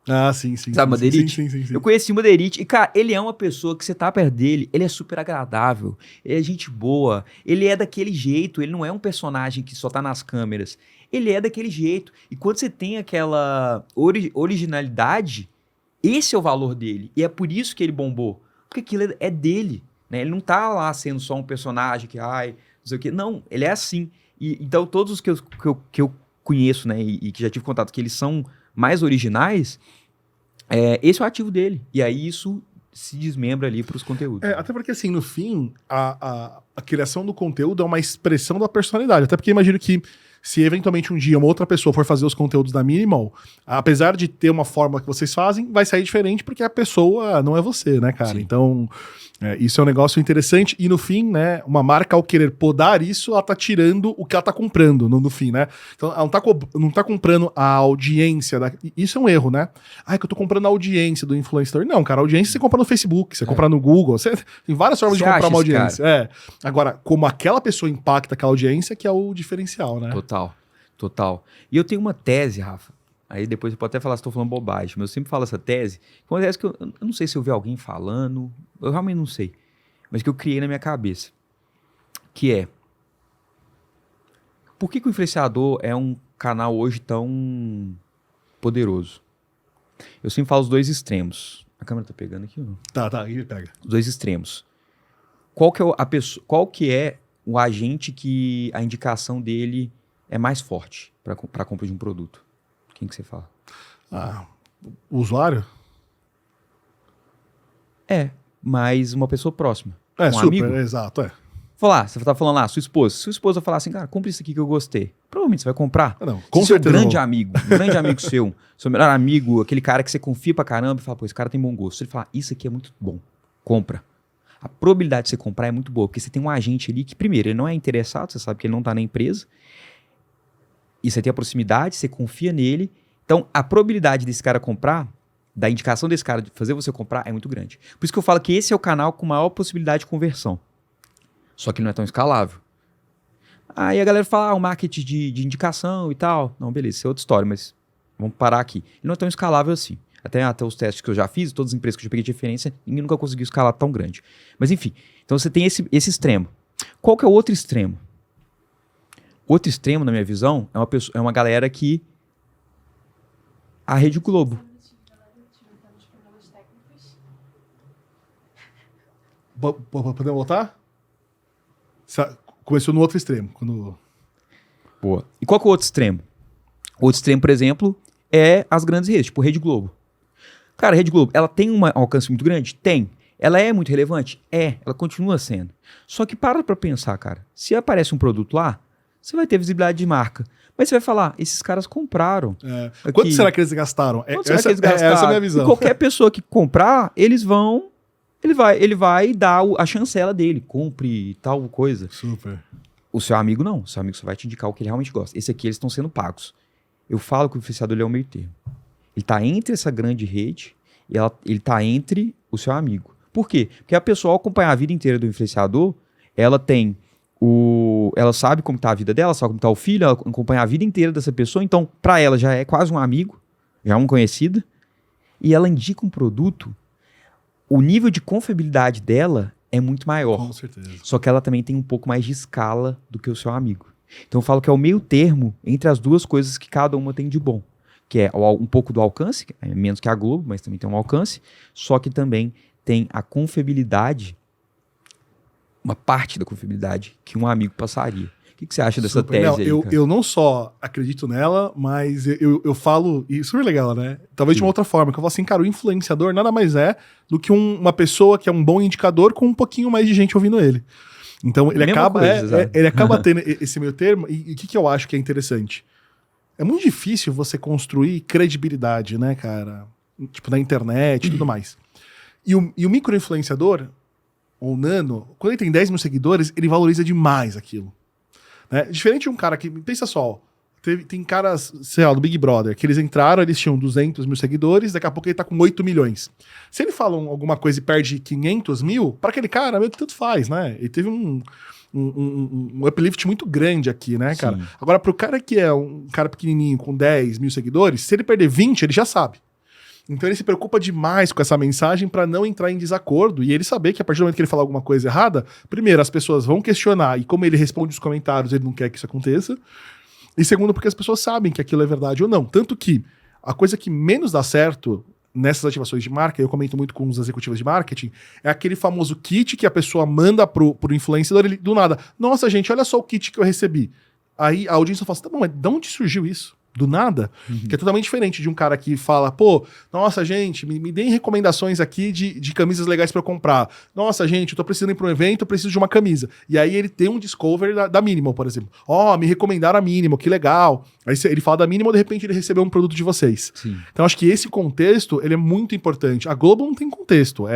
Ah, sim. Sabe Madeirite? Sim. Eu conheci o Madeirite e, cara, ele é uma pessoa que você tá perto dele, ele é super agradável, ele é gente boa, ele é daquele jeito, ele não é um personagem que só tá nas câmeras, ele é daquele jeito. E quando você tem aquela originalidade, esse é o valor dele, e é por isso que ele bombou, porque aquilo é dele, né? Ele não tá lá sendo só um personagem que, não sei o quê, não, ele é assim. E, então, todos os que eu conheço, né, e que já tive contato, que eles são mais originais, esse é o ativo dele. E aí isso se desmembra ali para os conteúdos. Até porque, assim, no fim, a criação do conteúdo é uma expressão da personalidade. Até porque imagino que se eventualmente um dia uma outra pessoa for fazer os conteúdos da Minimal, apesar de ter uma forma que vocês fazem, vai sair diferente porque a pessoa não é você, né, cara? Sim. Então, isso é um negócio interessante. E no fim, né, uma marca ao querer podar isso, ela tá tirando o que ela tá comprando no fim, né? Então, ela não tá comprando a audiência. Isso é um erro, né? Que eu tô comprando a audiência do influenciador. Não, cara, a audiência você compra no Facebook, você compra no Google, tem várias formas de comprar uma audiência. Agora, como aquela pessoa impacta aquela audiência, que é o diferencial, né? Total. E eu tenho uma tese, Rafa. Aí depois você pode até falar se estou falando bobagem, mas eu sempre falo essa tese. Uma tese que eu não sei se eu vi alguém falando, eu realmente não sei, mas que eu criei na minha cabeça. Que é, por que o influenciador é um canal hoje tão poderoso? Eu sempre falo os dois extremos. A câmera tá pegando aqui ou não? Tá, aí pega. Os dois extremos. Qual que é o agente que a indicação dele é mais forte para a compra de um produto? Quem que você fala? O usuário? Mas uma pessoa próxima. Um super, amigo. Exato, Falar, você tá falando lá, sua esposa. Se sua esposa falar assim, cara, compra isso aqui que eu gostei. Provavelmente você vai comprar. Não, com certeza. Seu grande amigo, um grande amigo seu melhor amigo, aquele cara que você confia pra caramba e fala, pô, esse cara tem bom gosto. Se ele falar, isso aqui é muito bom, compra. A probabilidade de você comprar é muito boa, porque você tem um agente ali que, primeiro, ele não é interessado, você sabe que ele não tá na empresa, e você tem a proximidade, você confia nele. Então, a probabilidade desse cara comprar, da indicação desse cara de fazer você comprar, é muito grande. Por isso que eu falo que esse é o canal com maior possibilidade de conversão. Só que não é tão escalável. Aí a galera fala, o marketing de indicação e tal. Não, beleza, isso é outra história, mas vamos parar aqui. Ele não é tão escalável assim. Até os testes que eu já fiz, todas as empresas que eu já peguei de referência, ninguém nunca conseguiu escalar tão grande. Mas enfim, então você tem esse extremo. Qual que é o outro extremo? Outro extremo, na minha visão, é uma galera que... A Rede Globo. Podemos voltar? Começou no outro extremo. Boa. E qual que é o outro extremo? O outro extremo, por exemplo, é as grandes redes, tipo Rede Globo. Cara, a Rede Globo, ela tem um alcance muito grande? Tem. Ela é muito relevante? É. Ela continua sendo. Só que para pra pensar, cara. Se aparece um produto lá, você vai ter visibilidade de marca. Mas você vai falar, esses caras compraram. Quanto será que eles gastaram? Essa é a minha visão. E qualquer pessoa que comprar, ele vai dar a chancela dele. Compre tal coisa. Super. O seu amigo não. O seu amigo só vai te indicar o que ele realmente gosta. Esse aqui, eles estão sendo pagos. Eu falo que o influenciador ele é o meio termo. Ele tá entre essa grande rede e ele tá entre o seu amigo. Por quê? Porque a pessoa, ao acompanhar a vida inteira do influenciador, ela sabe como tá a vida dela, sabe como tá o filho, ela acompanha a vida inteira dessa pessoa, então pra ela já é quase um amigo, já é um conhecido, e ela indica um produto, o nível de confiabilidade dela é muito maior. Com certeza. Só que ela também tem um pouco mais de escala do que o seu amigo. Então eu falo que é o meio termo entre as duas coisas que cada uma tem de bom, que é um pouco do alcance, menos que a Globo, mas também tem um alcance, só que também tem a confiabilidade, uma parte da confiabilidade que um amigo passaria. O que você acha dessa tese aí, cara? Eu não só acredito nela, mas eu falo, e super legal, né? Talvez de uma outra forma, que eu falo assim, cara, o influenciador nada mais é do que uma pessoa que é um bom indicador com um pouquinho mais de gente ouvindo ele. Então ele acaba tendo esse meio termo, e o que eu acho que é interessante? É muito difícil você construir credibilidade, né, cara? Tipo, na internet e tudo mais. E o micro-influenciador, ou nano, quando ele tem 10 mil seguidores, ele valoriza demais aquilo. Né? Diferente de um cara que... Pensa só, tem caras, sei lá, do Big Brother, que eles entraram, eles tinham 200 mil seguidores, daqui a pouco ele tá com 8 milhões. Se ele fala alguma coisa e perde 500 mil, para aquele cara, meio que tanto faz, né? Ele teve um uplift muito grande aqui, né, cara? Sim. Agora, pro cara que é um cara pequenininho com 10 mil seguidores, se ele perder 20, ele já sabe. Então ele se preocupa demais com essa mensagem para não entrar em desacordo e ele saber que a partir do momento que ele falar alguma coisa errada, primeiro, as pessoas vão questionar e como ele responde os comentários, ele não quer que isso aconteça. E segundo, porque as pessoas sabem que aquilo é verdade ou não. Tanto que a coisa que menos dá certo nessas ativações de marca, eu comento muito com os executivos de marketing, é aquele famoso kit que a pessoa manda pro influenciador, ele do nada, nossa gente, olha só o kit que eu recebi. Aí a audiência fala assim, tá bom, mas de onde surgiu isso? Do nada, que é totalmente diferente de um cara que fala, pô, nossa, gente, me deem recomendações aqui de camisas legais pra eu comprar. Nossa, gente, eu tô precisando ir pra um evento, eu preciso de uma camisa. E aí ele tem um discovery da Minimal, por exemplo. Me recomendaram a Minimal, que legal. Aí ele fala da Minimal, de repente ele recebeu um produto de vocês. Sim. Então acho que esse contexto, ele é muito importante. A Globo não tem contexto,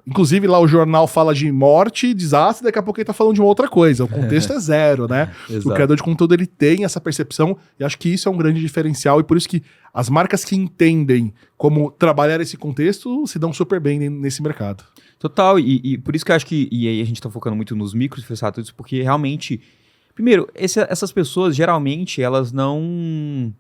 inclusive, lá o jornal fala de morte, desastre, daqui a pouco ele tá falando de uma outra coisa. O contexto é zero, né? O criador de conteúdo, ele tem essa percepção, e acho que isso é um grande diferencial, e por isso que as marcas que entendem como trabalhar esse contexto se dão super bem nesse mercado. Total, e por isso que eu acho que, e aí a gente tá focando muito nos micro-influenciadores, porque realmente, primeiro, essas pessoas, geralmente, elas não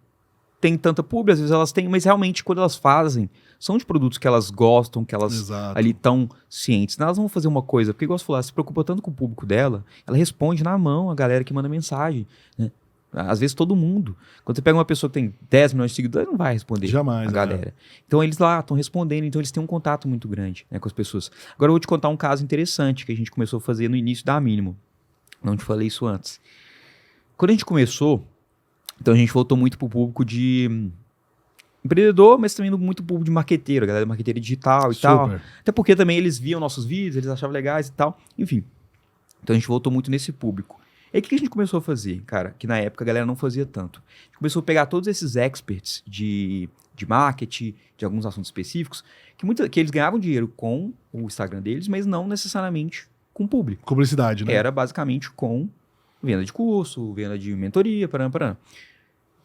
têm tanta publi, às vezes elas têm, mas realmente, quando elas fazem, são de produtos que elas gostam, que elas ali estão cientes. Elas vão fazer uma coisa, porque igual você falou, ela se preocupa tanto com o público dela, ela responde na mão a galera que manda mensagem, né? Às vezes todo mundo. Quando você pega uma pessoa que tem 10 milhões de seguidores, não vai responder jamais, a galera. Então eles lá estão respondendo, então eles têm um contato muito grande, né, com as pessoas. Agora eu vou te contar um caso interessante que a gente começou a fazer no início da Minimal. Não te falei isso antes. Quando a gente começou, então a gente voltou muito pro público de empreendedor, mas também muito público de marqueteiro, a galera marqueteira digital e tal. Até porque também eles viam nossos vídeos, eles achavam legais e tal. Enfim. Então a gente voltou muito nesse público. E aí o que a gente começou a fazer, cara? Que na época a galera não fazia tanto. A gente começou a pegar todos esses experts de marketing, de alguns assuntos específicos, que eles ganhavam dinheiro com o Instagram deles, mas não necessariamente com o público. Publicidade, né? Era basicamente com venda de curso, venda de mentoria, parã.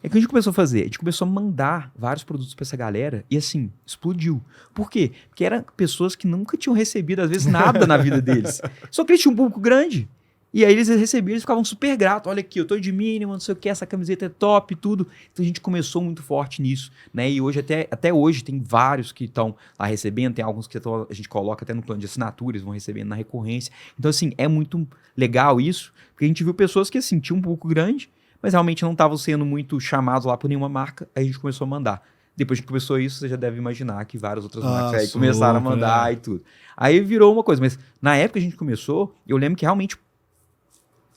É que a gente começou a fazer, a gente começou a mandar vários produtos pra essa galera e assim, explodiu. Por quê? Porque eram pessoas que nunca tinham recebido, às vezes, nada na vida deles. Só que eles tinham um público grande. E aí eles recebiam, eles ficavam super gratos. Olha aqui, eu tô de mínimo, não sei o que, essa camiseta é top e tudo. Então a gente começou muito forte nisso, né? E hoje, até hoje, tem vários que estão lá recebendo, tem alguns que a gente coloca até no plano de assinatura, eles vão recebendo na recorrência. Então, assim, é muito legal isso, porque a gente viu pessoas que, assim, tinham um pouco grande, mas realmente não estavam sendo muito chamados lá por nenhuma marca, aí a gente começou a mandar. Depois que começou isso, você já deve imaginar que várias outras marcas aí começaram a mandar e tudo. Aí virou uma coisa, mas na época que a gente começou, eu lembro que realmente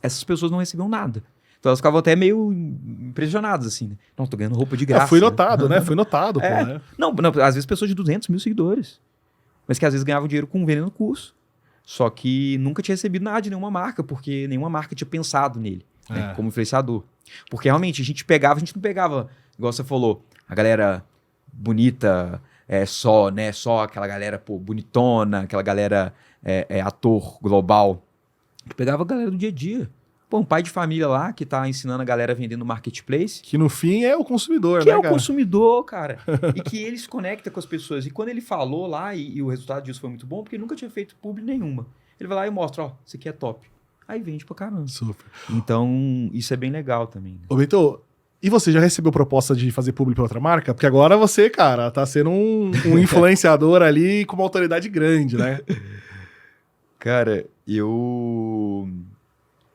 essas pessoas não recebiam nada. Então elas ficavam até meio impressionadas, assim, né? Não, tô ganhando roupa de graça. Foi notado, né? Foi notado, pô. Não, às vezes pessoas de 200 mil seguidores, mas que às vezes ganhavam dinheiro com vendendo curso. Só que nunca tinha recebido nada de nenhuma marca, porque nenhuma marca tinha pensado nele, né, como influenciador. Porque realmente a gente não pegava, igual você falou, a galera bonita, só aquela galera, pô, bonitona, aquela galera ator global. A gente pegava a galera do dia a dia. Pô, um pai de família lá que tá ensinando a galera a vender no marketplace. Que no fim é o consumidor, né, cara? Que é o consumidor, cara. E que ele se conecta com as pessoas. E quando ele falou lá, e o resultado disso foi muito bom, porque ele nunca tinha feito publi nenhuma. Ele vai lá e mostra, ó, isso aqui é top. Aí vende pra caramba. Super. Então, isso é bem legal também. Né? Ô, Bento, e você já recebeu proposta de fazer publi pra outra marca? Porque agora você, cara, tá sendo um influenciador ali com uma autoridade grande, né? Cara,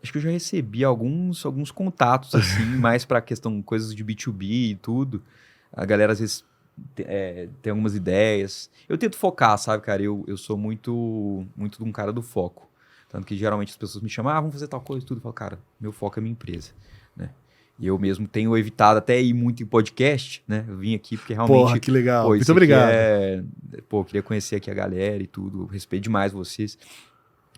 acho que eu já recebi alguns contatos, assim, mais pra questão, coisas de B2B e tudo. A galera, às vezes, tem algumas ideias. Eu tento focar, sabe, cara? Eu sou muito de um cara do foco. Tanto que, geralmente, as pessoas me chamam, vamos fazer tal coisa e tudo. Eu falo, cara, meu foco é minha empresa, né? E eu mesmo tenho evitado até ir muito em podcast, né? Eu vim aqui porque realmente... Porra, que legal. Pô, muito obrigado. Pô, queria conhecer aqui a galera e tudo. Eu respeito demais vocês.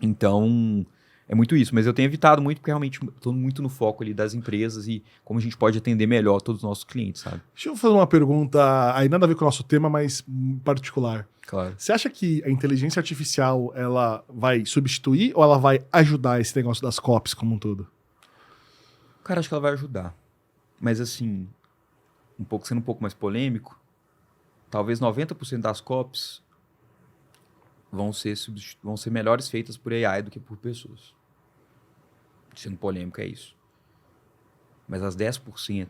Então... É muito isso, mas eu tenho evitado muito porque realmente estou muito no foco ali das empresas e como a gente pode atender melhor todos os nossos clientes, sabe? Deixa eu fazer uma pergunta, aí nada a ver com o nosso tema, mas particular. Claro. Você acha que a inteligência artificial, ela vai substituir ou ela vai ajudar esse negócio das copies como um todo? Cara, acho que ela vai ajudar. Mas assim, sendo um pouco mais polêmico, talvez 90% das copies vão ser melhores feitas por AI do que por pessoas. Sendo polêmico, é isso. Mas as 10%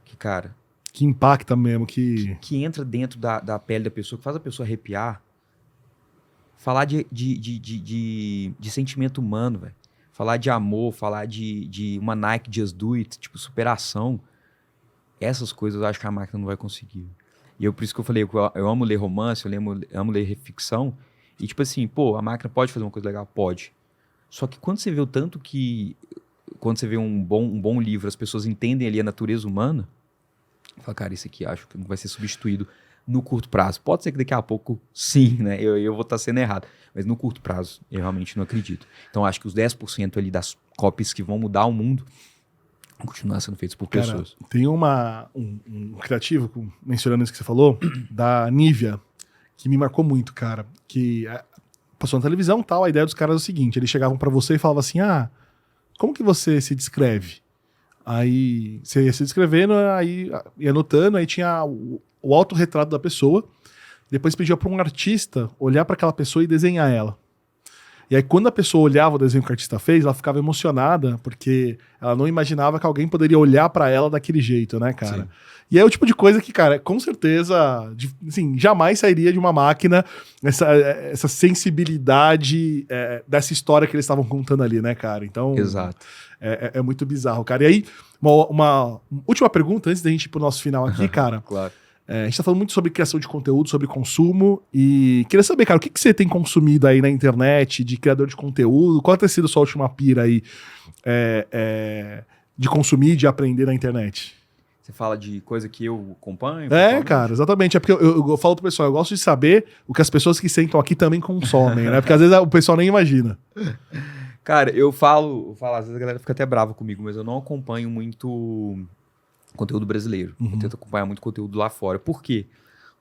que, cara... Que impacta mesmo, que entra dentro da pele da pessoa, que faz a pessoa arrepiar. Falar de sentimento humano, velho. Falar de amor, falar de uma Nike Just Do It, tipo, superação. Essas coisas eu acho que a máquina não vai conseguir. E por isso que eu falei, eu amo ler romance, eu amo ler ficção. E tipo assim, pô, a máquina pode fazer uma coisa legal? Pode. Só que quando você vê o tanto que... Quando você vê um bom livro, as pessoas entendem ali a natureza humana, fala, cara, isso aqui acho que não vai ser substituído no curto prazo. Pode ser que daqui a pouco, sim, né? Eu vou estar sendo errado. Mas no curto prazo, eu realmente não acredito. Então, acho que os 10% ali das copies que vão mudar o mundo vão continuar sendo feitos por pessoas. Tem um criativo, mencionando isso que você falou, da Nivea, que me marcou muito, cara. Que passou na televisão e tal, a ideia dos caras é o seguinte, eles chegavam pra você e falavam assim, como que você se descreve? Aí você ia se descrevendo, aí ia anotando, aí tinha o autorretrato da pessoa, depois pedia pra um artista olhar pra aquela pessoa e desenhar ela. E aí quando a pessoa olhava o desenho que o artista fez, ela ficava emocionada, porque ela não imaginava que alguém poderia olhar pra ela daquele jeito, né, cara? Sim. E é o tipo de coisa que, cara, com certeza, assim, jamais sairia de uma máquina essa sensibilidade dessa história que eles estavam contando ali, né, cara? Então, exato. É muito bizarro, cara. E aí, uma última pergunta, antes da gente ir pro nosso final aqui, cara. Claro. A gente tá falando muito sobre criação de conteúdo, sobre consumo, e queria saber, cara, o que você tem consumido aí na internet de criador de conteúdo? Qual tem sido a sua última pira aí de consumir, de aprender na internet? Você fala de coisa que eu acompanho? Cara, exatamente. É porque eu falo pro pessoal, eu gosto de saber o que as pessoas que sentam aqui também consomem, né? Porque às vezes o pessoal nem imagina. Cara, eu falo, às vezes a galera fica até brava comigo, mas eu não acompanho muito conteúdo brasileiro. Eu tento acompanhar muito conteúdo lá fora. Por quê?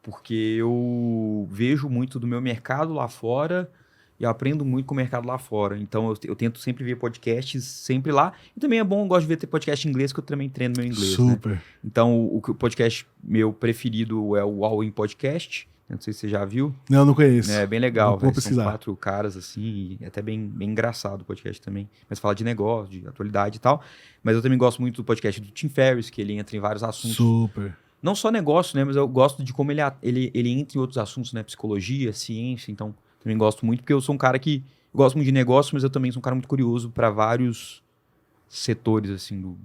Porque eu vejo muito do meu mercado lá fora e eu aprendo muito com o mercado lá fora. Então eu tento sempre ver podcasts sempre lá. E também é bom, eu gosto de ver podcast em inglês, que eu também treino meu inglês. Super. Né? Então o podcast meu preferido é o All In Podcast, Eu não sei se você já viu. Não conheço. É bem legal. Vou São pesquisar. 4 caras, assim, e é até bem engraçado o podcast também. Mas fala de negócio, de atualidade e tal. Mas eu também gosto muito do podcast do Tim Ferriss, que ele entra em vários assuntos. Super. Não só negócio, né? Mas eu gosto de como ele entra em outros assuntos, né? Psicologia, ciência. Então, também gosto muito, porque eu sou um cara que gosto muito de negócio, mas eu também sou um cara muito curioso para vários setores, assim,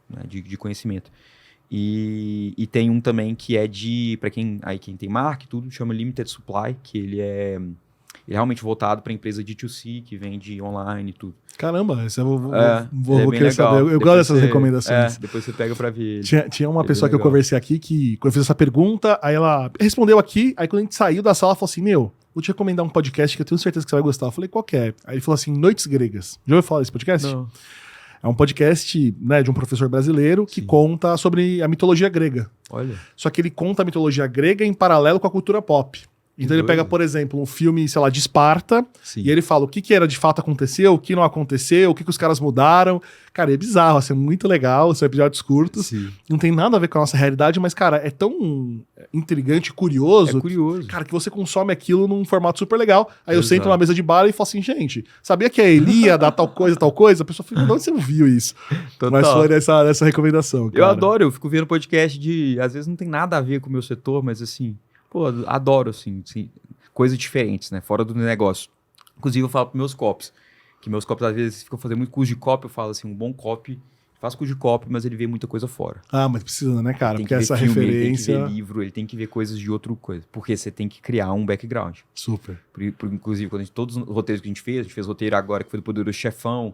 né, de conhecimento. E tem um também que é para quem tem marca e tudo, chama Limited Supply, que ele é realmente voltado para empresa D2C, que vende online e tudo. Caramba, esse eu Ele é vou bem querer legal. saber. Eu gosto dessas recomendações. Depois você pega para ver ele. Tinha uma Ele é pessoa bem que eu legal. conversei aqui que, quando eu fiz essa pergunta, aí ela respondeu aqui, aí quando a gente saiu da sala, ela falou assim, vou te recomendar um podcast que eu tenho certeza que você vai gostar. Eu falei, qual que é? Aí ele falou assim, Noites Gregas. Já ouviu falar desse podcast? Não. É um podcast, né, de um professor brasileiro que conta sobre a mitologia grega. Olha. Só que ele conta a mitologia grega em paralelo com a cultura pop. Então ele pega, por exemplo, um filme, sei lá, de Esparta, e ele fala o que era de fato aconteceu, o que não aconteceu, o que os caras mudaram. Cara, é bizarro, assim, é muito legal, são episódios curtos. Sim. Não tem nada a ver com a nossa realidade, mas, cara, é tão intrigante, curioso. É curioso. Cara, que você consome aquilo num formato super legal. Aí eu Exato. sento numa mesa de bar e falo assim, gente, sabia que a Ilíada, tal coisa? A pessoa fica, de onde você não viu isso? Total. Mas foi nessa recomendação, cara. Eu adoro, eu fico vendo podcast às vezes não tem nada a ver com o meu setor, mas assim, pô, adoro, assim, coisas diferentes, né, fora do negócio. Inclusive eu falo pros meus copies, que meus copies às vezes ficam fazendo muito curso de copy, eu falo assim, um bom copy, faz curso de copy, mas ele vê muita coisa fora. Ah, mas precisa, né, cara? Tem Porque que ver essa filme, referência... ele tem que ver livro, ele tem que ver coisas de outra coisa, porque você tem que criar um background. Super. Inclusive, todos os roteiros que a gente fez roteiro agora que foi do Poderoso Chefão,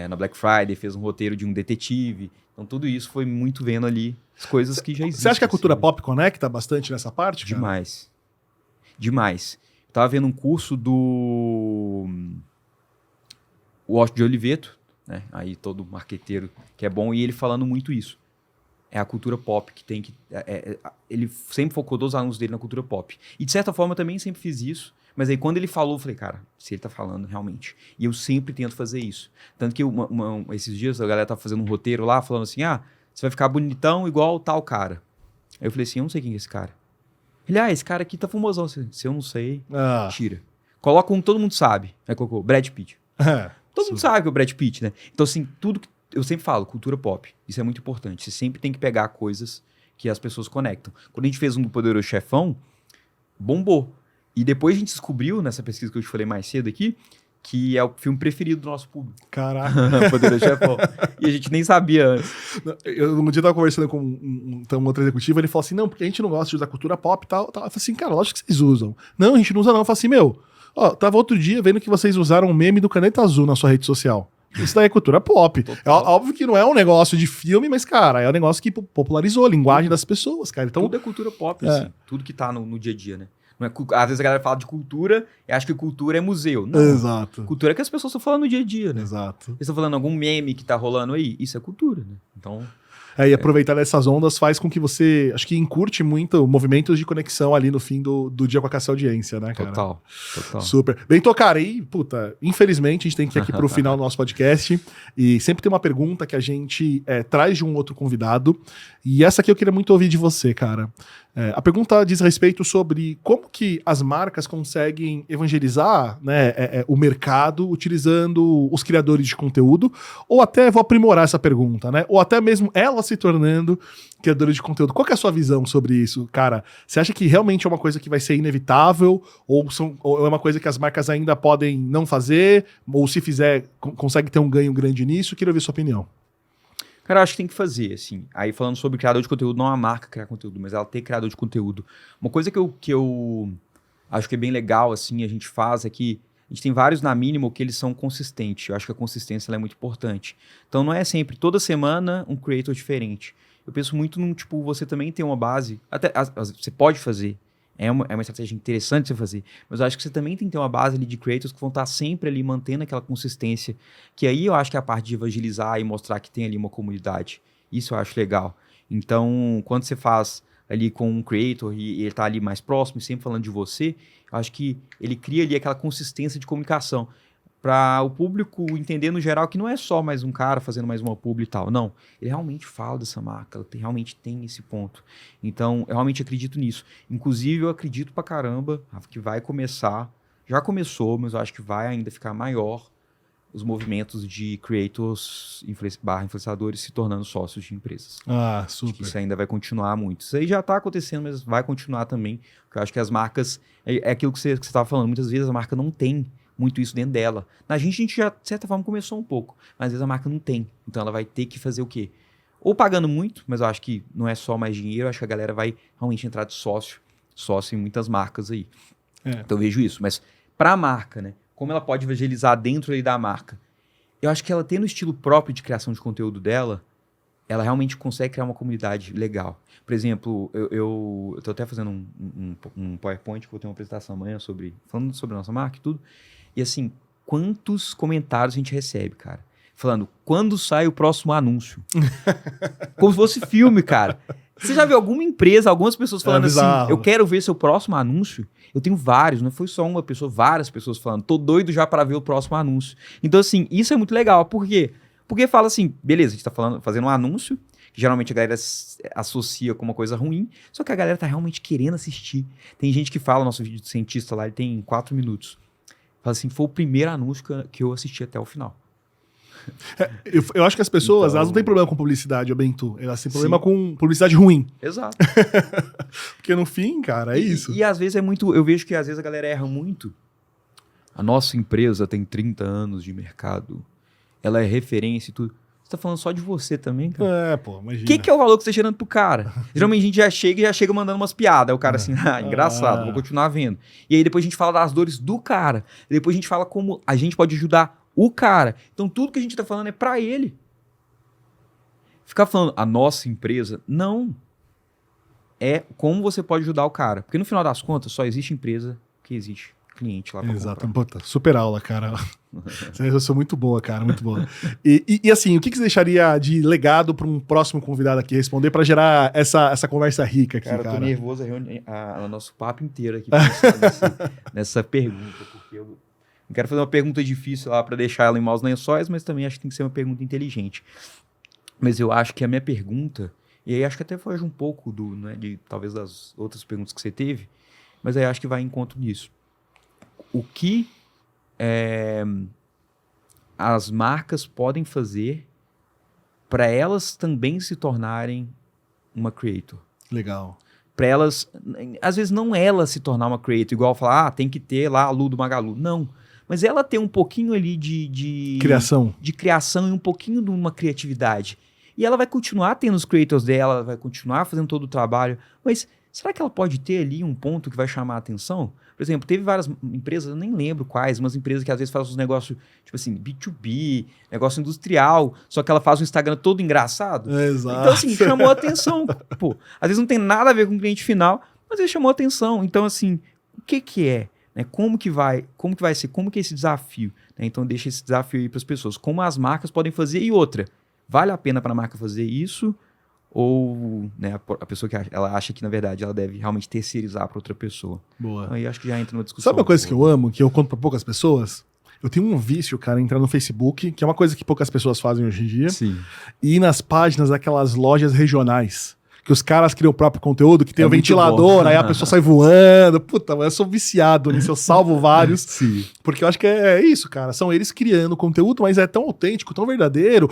na Black Friday, fez um roteiro de um detetive. Então, tudo isso foi muito vendo ali as coisas que já existem. Você acha que a cultura assim, pop conecta bastante nessa parte, cara? Demais. Demais. Eu tava vendo um curso do Washington de Oliveto, né? Aí todo marqueteiro que é bom, e ele falando muito isso. É a cultura pop que tem que... ele sempre focou dos alunos dele na cultura pop. E, de certa forma, eu também sempre fiz isso. Mas aí, quando ele falou, eu falei, cara, se ele tá falando, realmente. E eu sempre tento fazer isso. Tanto que esses dias a galera tá fazendo um roteiro lá, falando assim, você vai ficar bonitão igual tal cara. Aí eu falei assim, eu não sei quem é esse cara. Ele, esse cara aqui tá famosão. Se eu não sei, tira. Coloca um, todo mundo sabe. Aí colocou, Brad Pitt. Todo mundo sabe que é o Brad Pitt, né? Então, assim, tudo que eu sempre falo, cultura pop. Isso é muito importante. Você sempre tem que pegar coisas que as pessoas conectam. Quando a gente fez um do Poderoso Chefão, bombou. E depois a gente descobriu, nessa pesquisa que eu te falei mais cedo aqui, que é o filme preferido do nosso público. Caraca. Poderoso Chefão. E a gente nem sabia antes. Um dia eu tava conversando com um outro executivo, ele falou assim, não, porque a gente não gosta de usar cultura pop e tal. Eu falei assim, cara, lógico que vocês usam. Não, a gente não usa não. Eu falei assim, tava outro dia vendo que vocês usaram um meme do Caneta Azul na sua rede social. Isso daí é cultura pop. Total. É óbvio que não é um negócio de filme, mas, cara, é um negócio que popularizou a linguagem das pessoas, cara. Então, tudo é cultura pop, assim. Tudo que tá no dia a dia, né? Não é, às vezes a galera fala de cultura e acha que cultura é museu. Não. Exato. Cultura é que as pessoas estão falando no dia a dia, né? Exato. Eles estão falando algum meme que tá rolando aí. Isso é cultura, né? Então... E aproveitar dessas ondas faz com que você, acho que encurte muito movimentos de conexão ali no fim do dia com essa audiência, né, cara? Total. Super. Bem, cara, e, infelizmente a gente tem que ir aqui pro final do nosso podcast e sempre tem uma pergunta que a gente traz de um outro convidado e essa aqui eu queria muito ouvir de você, cara. A pergunta diz respeito sobre como que as marcas conseguem evangelizar, né, o mercado utilizando os criadores de conteúdo, ou até vou aprimorar essa pergunta, né? Ou até mesmo ela se tornando criadora de conteúdo. Qual que é a sua visão sobre isso, cara? Você acha que realmente é uma coisa que vai ser inevitável, ou é uma coisa que as marcas ainda podem não fazer, ou se fizer, consegue ter um ganho grande nisso? Queria ouvir sua opinião. Cara, eu acho que tem que fazer, assim. Aí falando sobre criador de conteúdo, não a marca criar conteúdo, mas ela ter criador de conteúdo. Uma coisa que eu acho que é bem legal, assim, a gente faz é que a gente tem vários na Minimal que eles são consistentes. Eu acho que a consistência ela é muito importante. Então não é sempre, toda semana, um creator diferente. Eu penso muito num, tipo, você também tem uma base, até você pode fazer, é uma estratégia interessante você fazer, mas eu acho que você também tem que ter uma base ali de creators que vão estar sempre ali mantendo aquela consistência, que aí eu acho que é a parte de evangelizar e mostrar que tem ali uma comunidade. Isso eu acho legal. Então, quando você faz ali com um creator e ele tá ali mais próximo, sempre falando de você, eu acho que ele cria ali aquela consistência de comunicação. Para o público entender no geral que não é só mais um cara fazendo mais uma publi e tal. Não, ele realmente fala dessa marca, realmente tem esse ponto. Então, eu realmente acredito nisso. Inclusive, eu acredito pra caramba que vai começar, já começou, mas eu acho que vai ainda ficar maior os movimentos de creators influenciadores se tornando sócios de empresas. Ah, Acho que super. isso ainda vai continuar muito. Isso aí já está acontecendo, mas vai continuar também. Porque eu acho que as marcas... É aquilo que você estava falando. Muitas vezes a marca não tem muito isso dentro dela. Na gente, a gente já, de certa forma, começou um pouco. Mas às vezes a marca não tem. Então ela vai ter que fazer o quê? Ou pagando muito, mas eu acho que não é só mais dinheiro. Eu acho que a galera vai realmente entrar de sócio em muitas marcas aí. Então eu vejo isso. Mas para a marca, né? Como ela pode evangelizar dentro aí da marca? Eu acho que ela tendo o estilo próprio de criação de conteúdo dela, ela realmente consegue criar uma comunidade legal. Por exemplo, eu tô até fazendo um PowerPoint, que eu vou ter uma apresentação amanhã falando sobre a nossa marca e tudo. E assim, quantos comentários a gente recebe, cara? Falando, quando sai o próximo anúncio? Como se fosse filme, cara. Você já viu alguma empresa, algumas pessoas falando assim, eu quero ver seu próximo anúncio? Eu tenho vários, não foi só uma pessoa, várias pessoas falando, tô doido já para ver o próximo anúncio. Então assim, isso é muito legal, por quê? Porque fala assim, beleza, a gente tá fazendo um anúncio, que geralmente a galera associa com uma coisa ruim, só que a galera tá realmente querendo assistir. Tem gente que fala, nosso vídeo de cientista lá, ele tem 4 minutos. Fala assim, foi o primeiro anúncio que eu assisti até o final. Eu acho que as pessoas, Então... elas não têm problema com publicidade, Bento. Elas têm problema com publicidade ruim. Exato. Porque no fim, cara, é isso. E às vezes é muito... Eu vejo que às vezes a galera erra muito. A nossa empresa tem 30 anos de mercado. Ela é referência e tudo. Você tá falando só de você também, cara? É, pô, imagina. O que é o valor que você tá gerando pro cara? Geralmente a gente já chega mandando umas piadas. Aí o cara assim, engraçado, vou continuar vendo. E aí depois a gente fala das dores do cara. Depois a gente fala como a gente pode ajudar o cara. Então tudo que a gente tá falando é pra ele. Ficar falando a nossa empresa, não. É como você pode ajudar o cara. Porque no final das contas só existe empresa que existe cliente lá pra Exato. comprar. Puta, super aula, cara. Eu sou muito boa, cara, muito boa. E assim, o que você deixaria de legado para um próximo convidado aqui responder para gerar essa conversa rica aqui, cara? Cara, eu tô nervoso o nosso papo inteiro aqui pensando nessa pergunta, porque eu não quero fazer uma pergunta difícil lá para deixar ela em maus lençóis, mas também acho que tem que ser uma pergunta inteligente. Mas eu acho que a minha pergunta, e aí acho que até foge um pouco de talvez das outras perguntas que você teve, mas aí acho que vai em encontro nisso. O que as marcas podem fazer para elas também se tornarem uma creator? Legal. Para elas, às vezes não ela se tornar uma creator, igual falar, tem que ter lá a Lu do Magalu. Não. Mas ela ter um pouquinho ali de criação e um pouquinho de uma criatividade. E ela vai continuar tendo os creators dela, ela vai continuar fazendo todo o trabalho. Mas será que ela pode ter ali um ponto que vai chamar a atenção? Por exemplo, teve várias empresas, eu nem lembro quais, umas empresas que às vezes fazem uns negócios, tipo assim, B2B, negócio industrial, só que ela faz um Instagram todo engraçado. Exato. Então, assim, chamou a atenção. Pô, às vezes não tem nada a ver com o cliente final, mas ele chamou a atenção. Então, assim, o que é? Né? Como que vai ser? Como que é esse desafio? Né? Então, deixa esse desafio aí para as pessoas. Como as marcas podem fazer? E outra, vale a pena para a marca fazer isso? Ou né, a pessoa que ela acha que, na verdade, ela deve realmente terceirizar para outra pessoa. Boa. Aí acho que já entra numa discussão. Sabe uma coisa que eu amo, que eu conto para poucas pessoas? Eu tenho um vício, cara, entrar no Facebook, que é uma coisa que poucas pessoas fazem hoje em dia. Sim. E ir nas páginas daquelas lojas regionais. Que os caras criam o próprio conteúdo, que tem o muito ventilador, bom. aí a pessoa sai voando. Puta, eu sou viciado nisso, eu salvo vários. Sim. Porque eu acho que é isso, cara. São eles criando conteúdo, mas é tão autêntico, tão verdadeiro.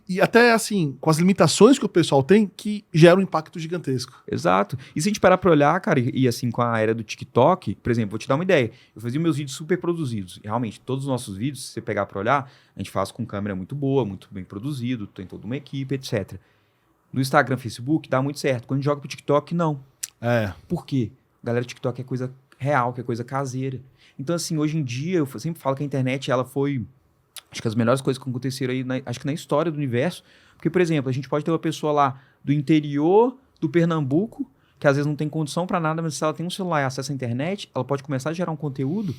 E até, assim, com as limitações que o pessoal tem, que gera um impacto gigantesco. Exato. E se a gente parar pra olhar, cara, e assim, com a era do TikTok, por exemplo, vou te dar uma ideia. Eu fazia meus vídeos super produzidos. E, realmente, todos os nossos vídeos, se você pegar pra olhar, a gente faz com câmera muito boa, muito bem produzido, tem toda uma equipe, etc. No Instagram, Facebook, dá muito certo. Quando a gente joga pro TikTok, não. Por quê? Galera, TikTok é coisa real, que é coisa caseira. Então, assim, hoje em dia, eu sempre falo que a internet, ela foi, acho que as melhores coisas que aconteceram aí, acho que na história do universo. Porque, por exemplo, a gente pode ter uma pessoa lá do interior do Pernambuco, que às vezes não tem condição para nada, mas se ela tem um celular e acesso à internet, ela pode começar a gerar um conteúdo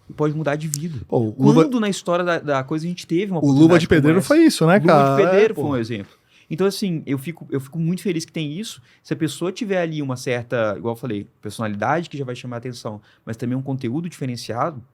e pode mudar de vida. Pô, Quando na história da coisa a gente teve uma O Luva de Pedreiro foi isso, né, cara? Luva de Pedreiro foi um exemplo. Então, assim, eu fico muito feliz que tem isso. Se a pessoa tiver ali uma certa, igual eu falei, personalidade que já vai chamar a atenção, mas também um conteúdo diferenciado,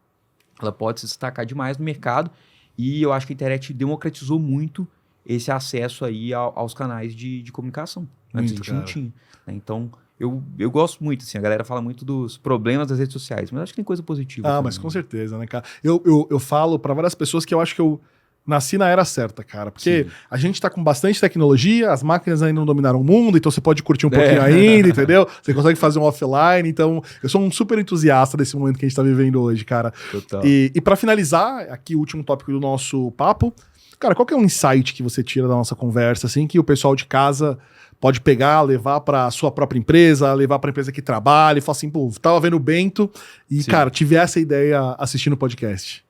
ela pode se destacar demais no mercado e eu acho que a internet democratizou muito esse acesso aí aos canais de comunicação. Né? Muito, A gente não cara. tinha. Né? Então, eu gosto muito, assim, a galera fala muito dos problemas das redes sociais, mas acho que tem coisa positiva Ah, também. mas com certeza, né, cara? Eu falo pra várias pessoas que eu acho que eu nasci na era certa, cara. Porque Sim. a gente tá com bastante tecnologia, as máquinas ainda não dominaram o mundo, então você pode curtir um pouquinho ainda, entendeu? Você consegue fazer um offline, então eu sou um super entusiasta desse momento que a gente tá vivendo hoje, cara. Total. E para finalizar, aqui o último tópico do nosso papo, cara, qual que é um insight que você tira da nossa conversa, assim, que o pessoal de casa pode pegar, levar para sua própria empresa, levar para a empresa que trabalha e falar assim, pô, tava vendo o Bento e, Sim. cara, tive essa ideia assistindo o podcast.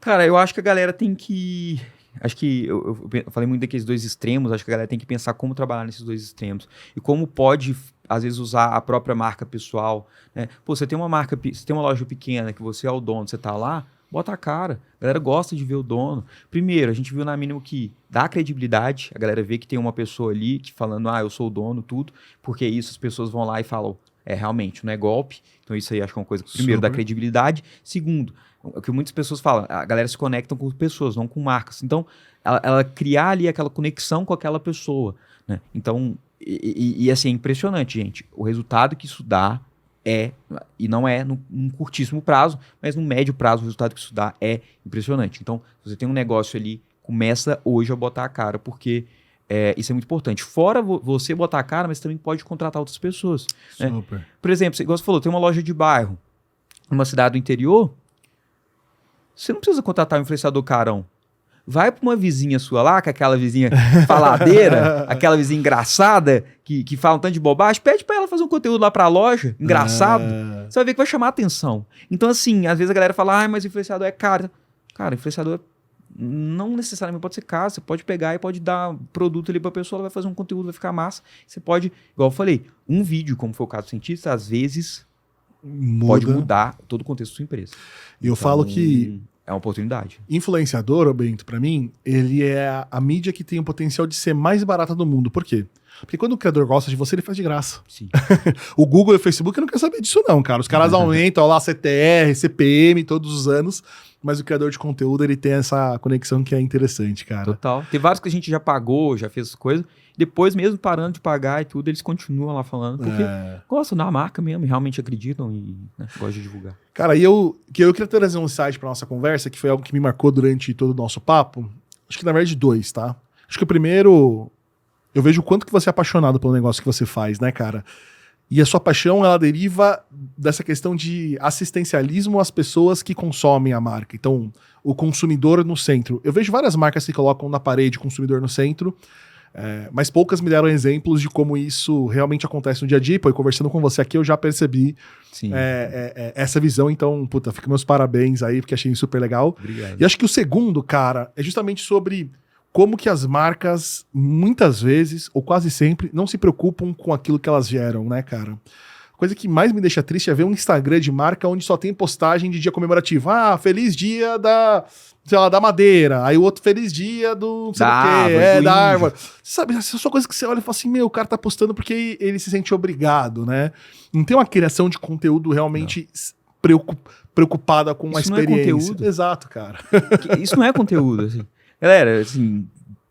Cara, eu acho que a galera tem que. Acho que eu falei muito daqueles dois extremos, acho que a galera tem que pensar como trabalhar nesses dois extremos. E como pode, às vezes, usar a própria marca pessoal. Né? Pô, você tem uma marca, você tem uma loja pequena que você é o dono, você tá lá, bota a cara. A galera gosta de ver o dono. Primeiro, a gente viu na mínimo que dá credibilidade, a galera vê que tem uma pessoa ali que falando, eu sou o dono, tudo, porque isso as pessoas vão lá e falam, realmente, não é golpe. Então isso aí acho que é uma coisa, primeiro, dá credibilidade. Segundo, o que muitas pessoas falam, a galera se conecta com pessoas, não com marcas. Então, ela criar ali aquela conexão com aquela pessoa, né? Então, e assim, é impressionante, gente. O resultado que isso dá e não é num curtíssimo prazo, mas num médio prazo, o resultado que isso dá é impressionante. Então, se você tem um negócio ali, começa hoje a botar a cara, porque isso é muito importante. Fora você botar a cara, mas também pode contratar outras pessoas. Super. Né? Por exemplo, igual você falou, tem uma loja de bairro, numa cidade do interior, você não precisa contratar um influenciador carão. Vai pra uma vizinha sua lá, com aquela vizinha faladeira, aquela vizinha engraçada, que fala um tanto de bobagem, pede pra ela fazer um conteúdo lá pra loja, engraçado. Você vai ver que vai chamar a atenção. Então, assim, às vezes a galera fala, mas o influenciador é caro. Cara, influenciador não necessariamente pode ser caro, você pode pegar e pode dar produto ali pra pessoa, ela vai fazer um conteúdo, vai ficar massa. Você pode, igual eu falei, um vídeo, como foi o caso do cientista, às vezes pode mudar todo o contexto da sua empresa. E eu falo que é uma oportunidade. Influenciador, Bento, pra mim, ele é a mídia que tem o potencial de ser mais barata do mundo. Por quê? Porque quando o criador gosta de você, ele faz de graça. Sim. O Google e o Facebook não quer saber disso não, cara. Os caras aumentam lá CTR, CPM todos os anos, mas o criador de conteúdo, ele tem essa conexão que é interessante, cara. Total. Tem vários que a gente já pagou, já fez as coisas, depois mesmo parando de pagar e tudo, eles continuam lá falando, porque gostam da marca mesmo, e realmente acreditam e gostam de divulgar. Cara, eu queria trazer um insight pra nossa conversa, que foi algo que me marcou durante todo o nosso papo. Acho que na verdade dois, tá? Acho que o primeiro, eu vejo o quanto que você é apaixonado pelo negócio que você faz, né, cara? E a sua paixão, ela deriva dessa questão de assistencialismo às pessoas que consomem a marca. Então, o consumidor no centro. Eu vejo várias marcas que colocam na parede o consumidor no centro, mas poucas me deram exemplos de como isso realmente acontece no dia a dia. Pô, conversando com você aqui, eu já percebi essa visão. Então, puta, fica meus parabéns aí, porque achei super legal. Obrigado. E acho que o segundo, cara, é justamente sobre como que as marcas, muitas vezes, ou quase sempre, não se preocupam com aquilo que elas geram, né, cara? A coisa que mais me deixa triste é ver um Instagram de marca onde só tem postagem de dia comemorativo. Ah, feliz dia da, sei lá, da madeira. Aí o outro, feliz dia do não sei o quê, da árvore. Sabe, essa é só coisa que você olha e fala assim, meu, o cara tá postando porque ele se sente obrigado, né? Não tem uma criação de conteúdo realmente preocupada com a experiência. Não é conteúdo. Exato, cara. Isso não é conteúdo, assim. Galera, assim,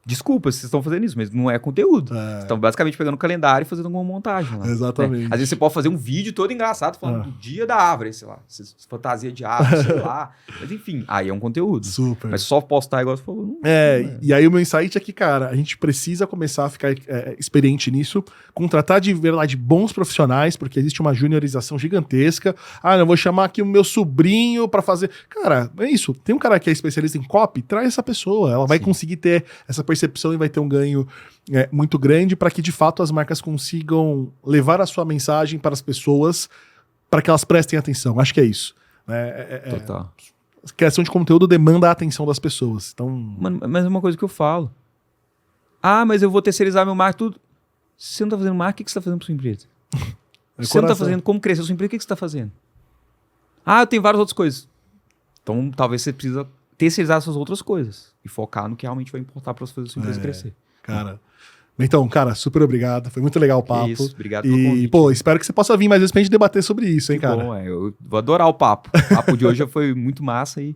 desculpa se vocês estão fazendo isso, mas não é conteúdo. Vocês estão basicamente pegando o calendário e fazendo alguma montagem lá. Exatamente. Né? Às vezes você pode fazer um vídeo todo engraçado falando do dia da árvore, sei lá, fantasia de árvore, sei lá. Mas enfim, aí é um conteúdo. Super. Mas só postar igual você falou. Não e aí o meu insight é que, cara, a gente precisa começar a ficar experiente nisso, contratar de verdade bons profissionais, porque existe uma juniorização gigantesca. Ah, eu vou chamar aqui o meu sobrinho pra fazer. Cara, é isso. Tem um cara que é especialista em copy, traz essa pessoa. Ela vai conseguir ter essa percepção e vai ter um ganho muito grande para que, de fato, as marcas consigam levar a sua mensagem para as pessoas para que elas prestem atenção. Acho que é isso. Total. A criação de conteúdo demanda a atenção das pessoas. Então... Mas é uma coisa que eu falo. Ah, mas eu vou terceirizar meu marketing, tudo. Se você não tá fazendo marketing, o que você tá fazendo pra sua empresa? Se você não tá fazendo como crescer a sua empresa, o que você tá fazendo? Ah, eu tenho várias outras coisas. Então, talvez você precisa terceirizar essas outras coisas e focar no que realmente vai importar para você fazer a sua empresa crescer. Cara, Então, cara, super obrigado. Foi muito legal o papo. Que isso, obrigado pelo E, convite. pô, espero que você possa vir mais vezes pra gente debater sobre isso, hein, Que cara? bom, eu vou adorar o papo. O papo de hoje já foi muito massa e,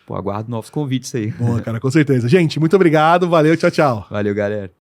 pô, aguardo novos convites aí. Boa, cara, com certeza. Gente, muito obrigado. Valeu, tchau, tchau. Valeu, galera.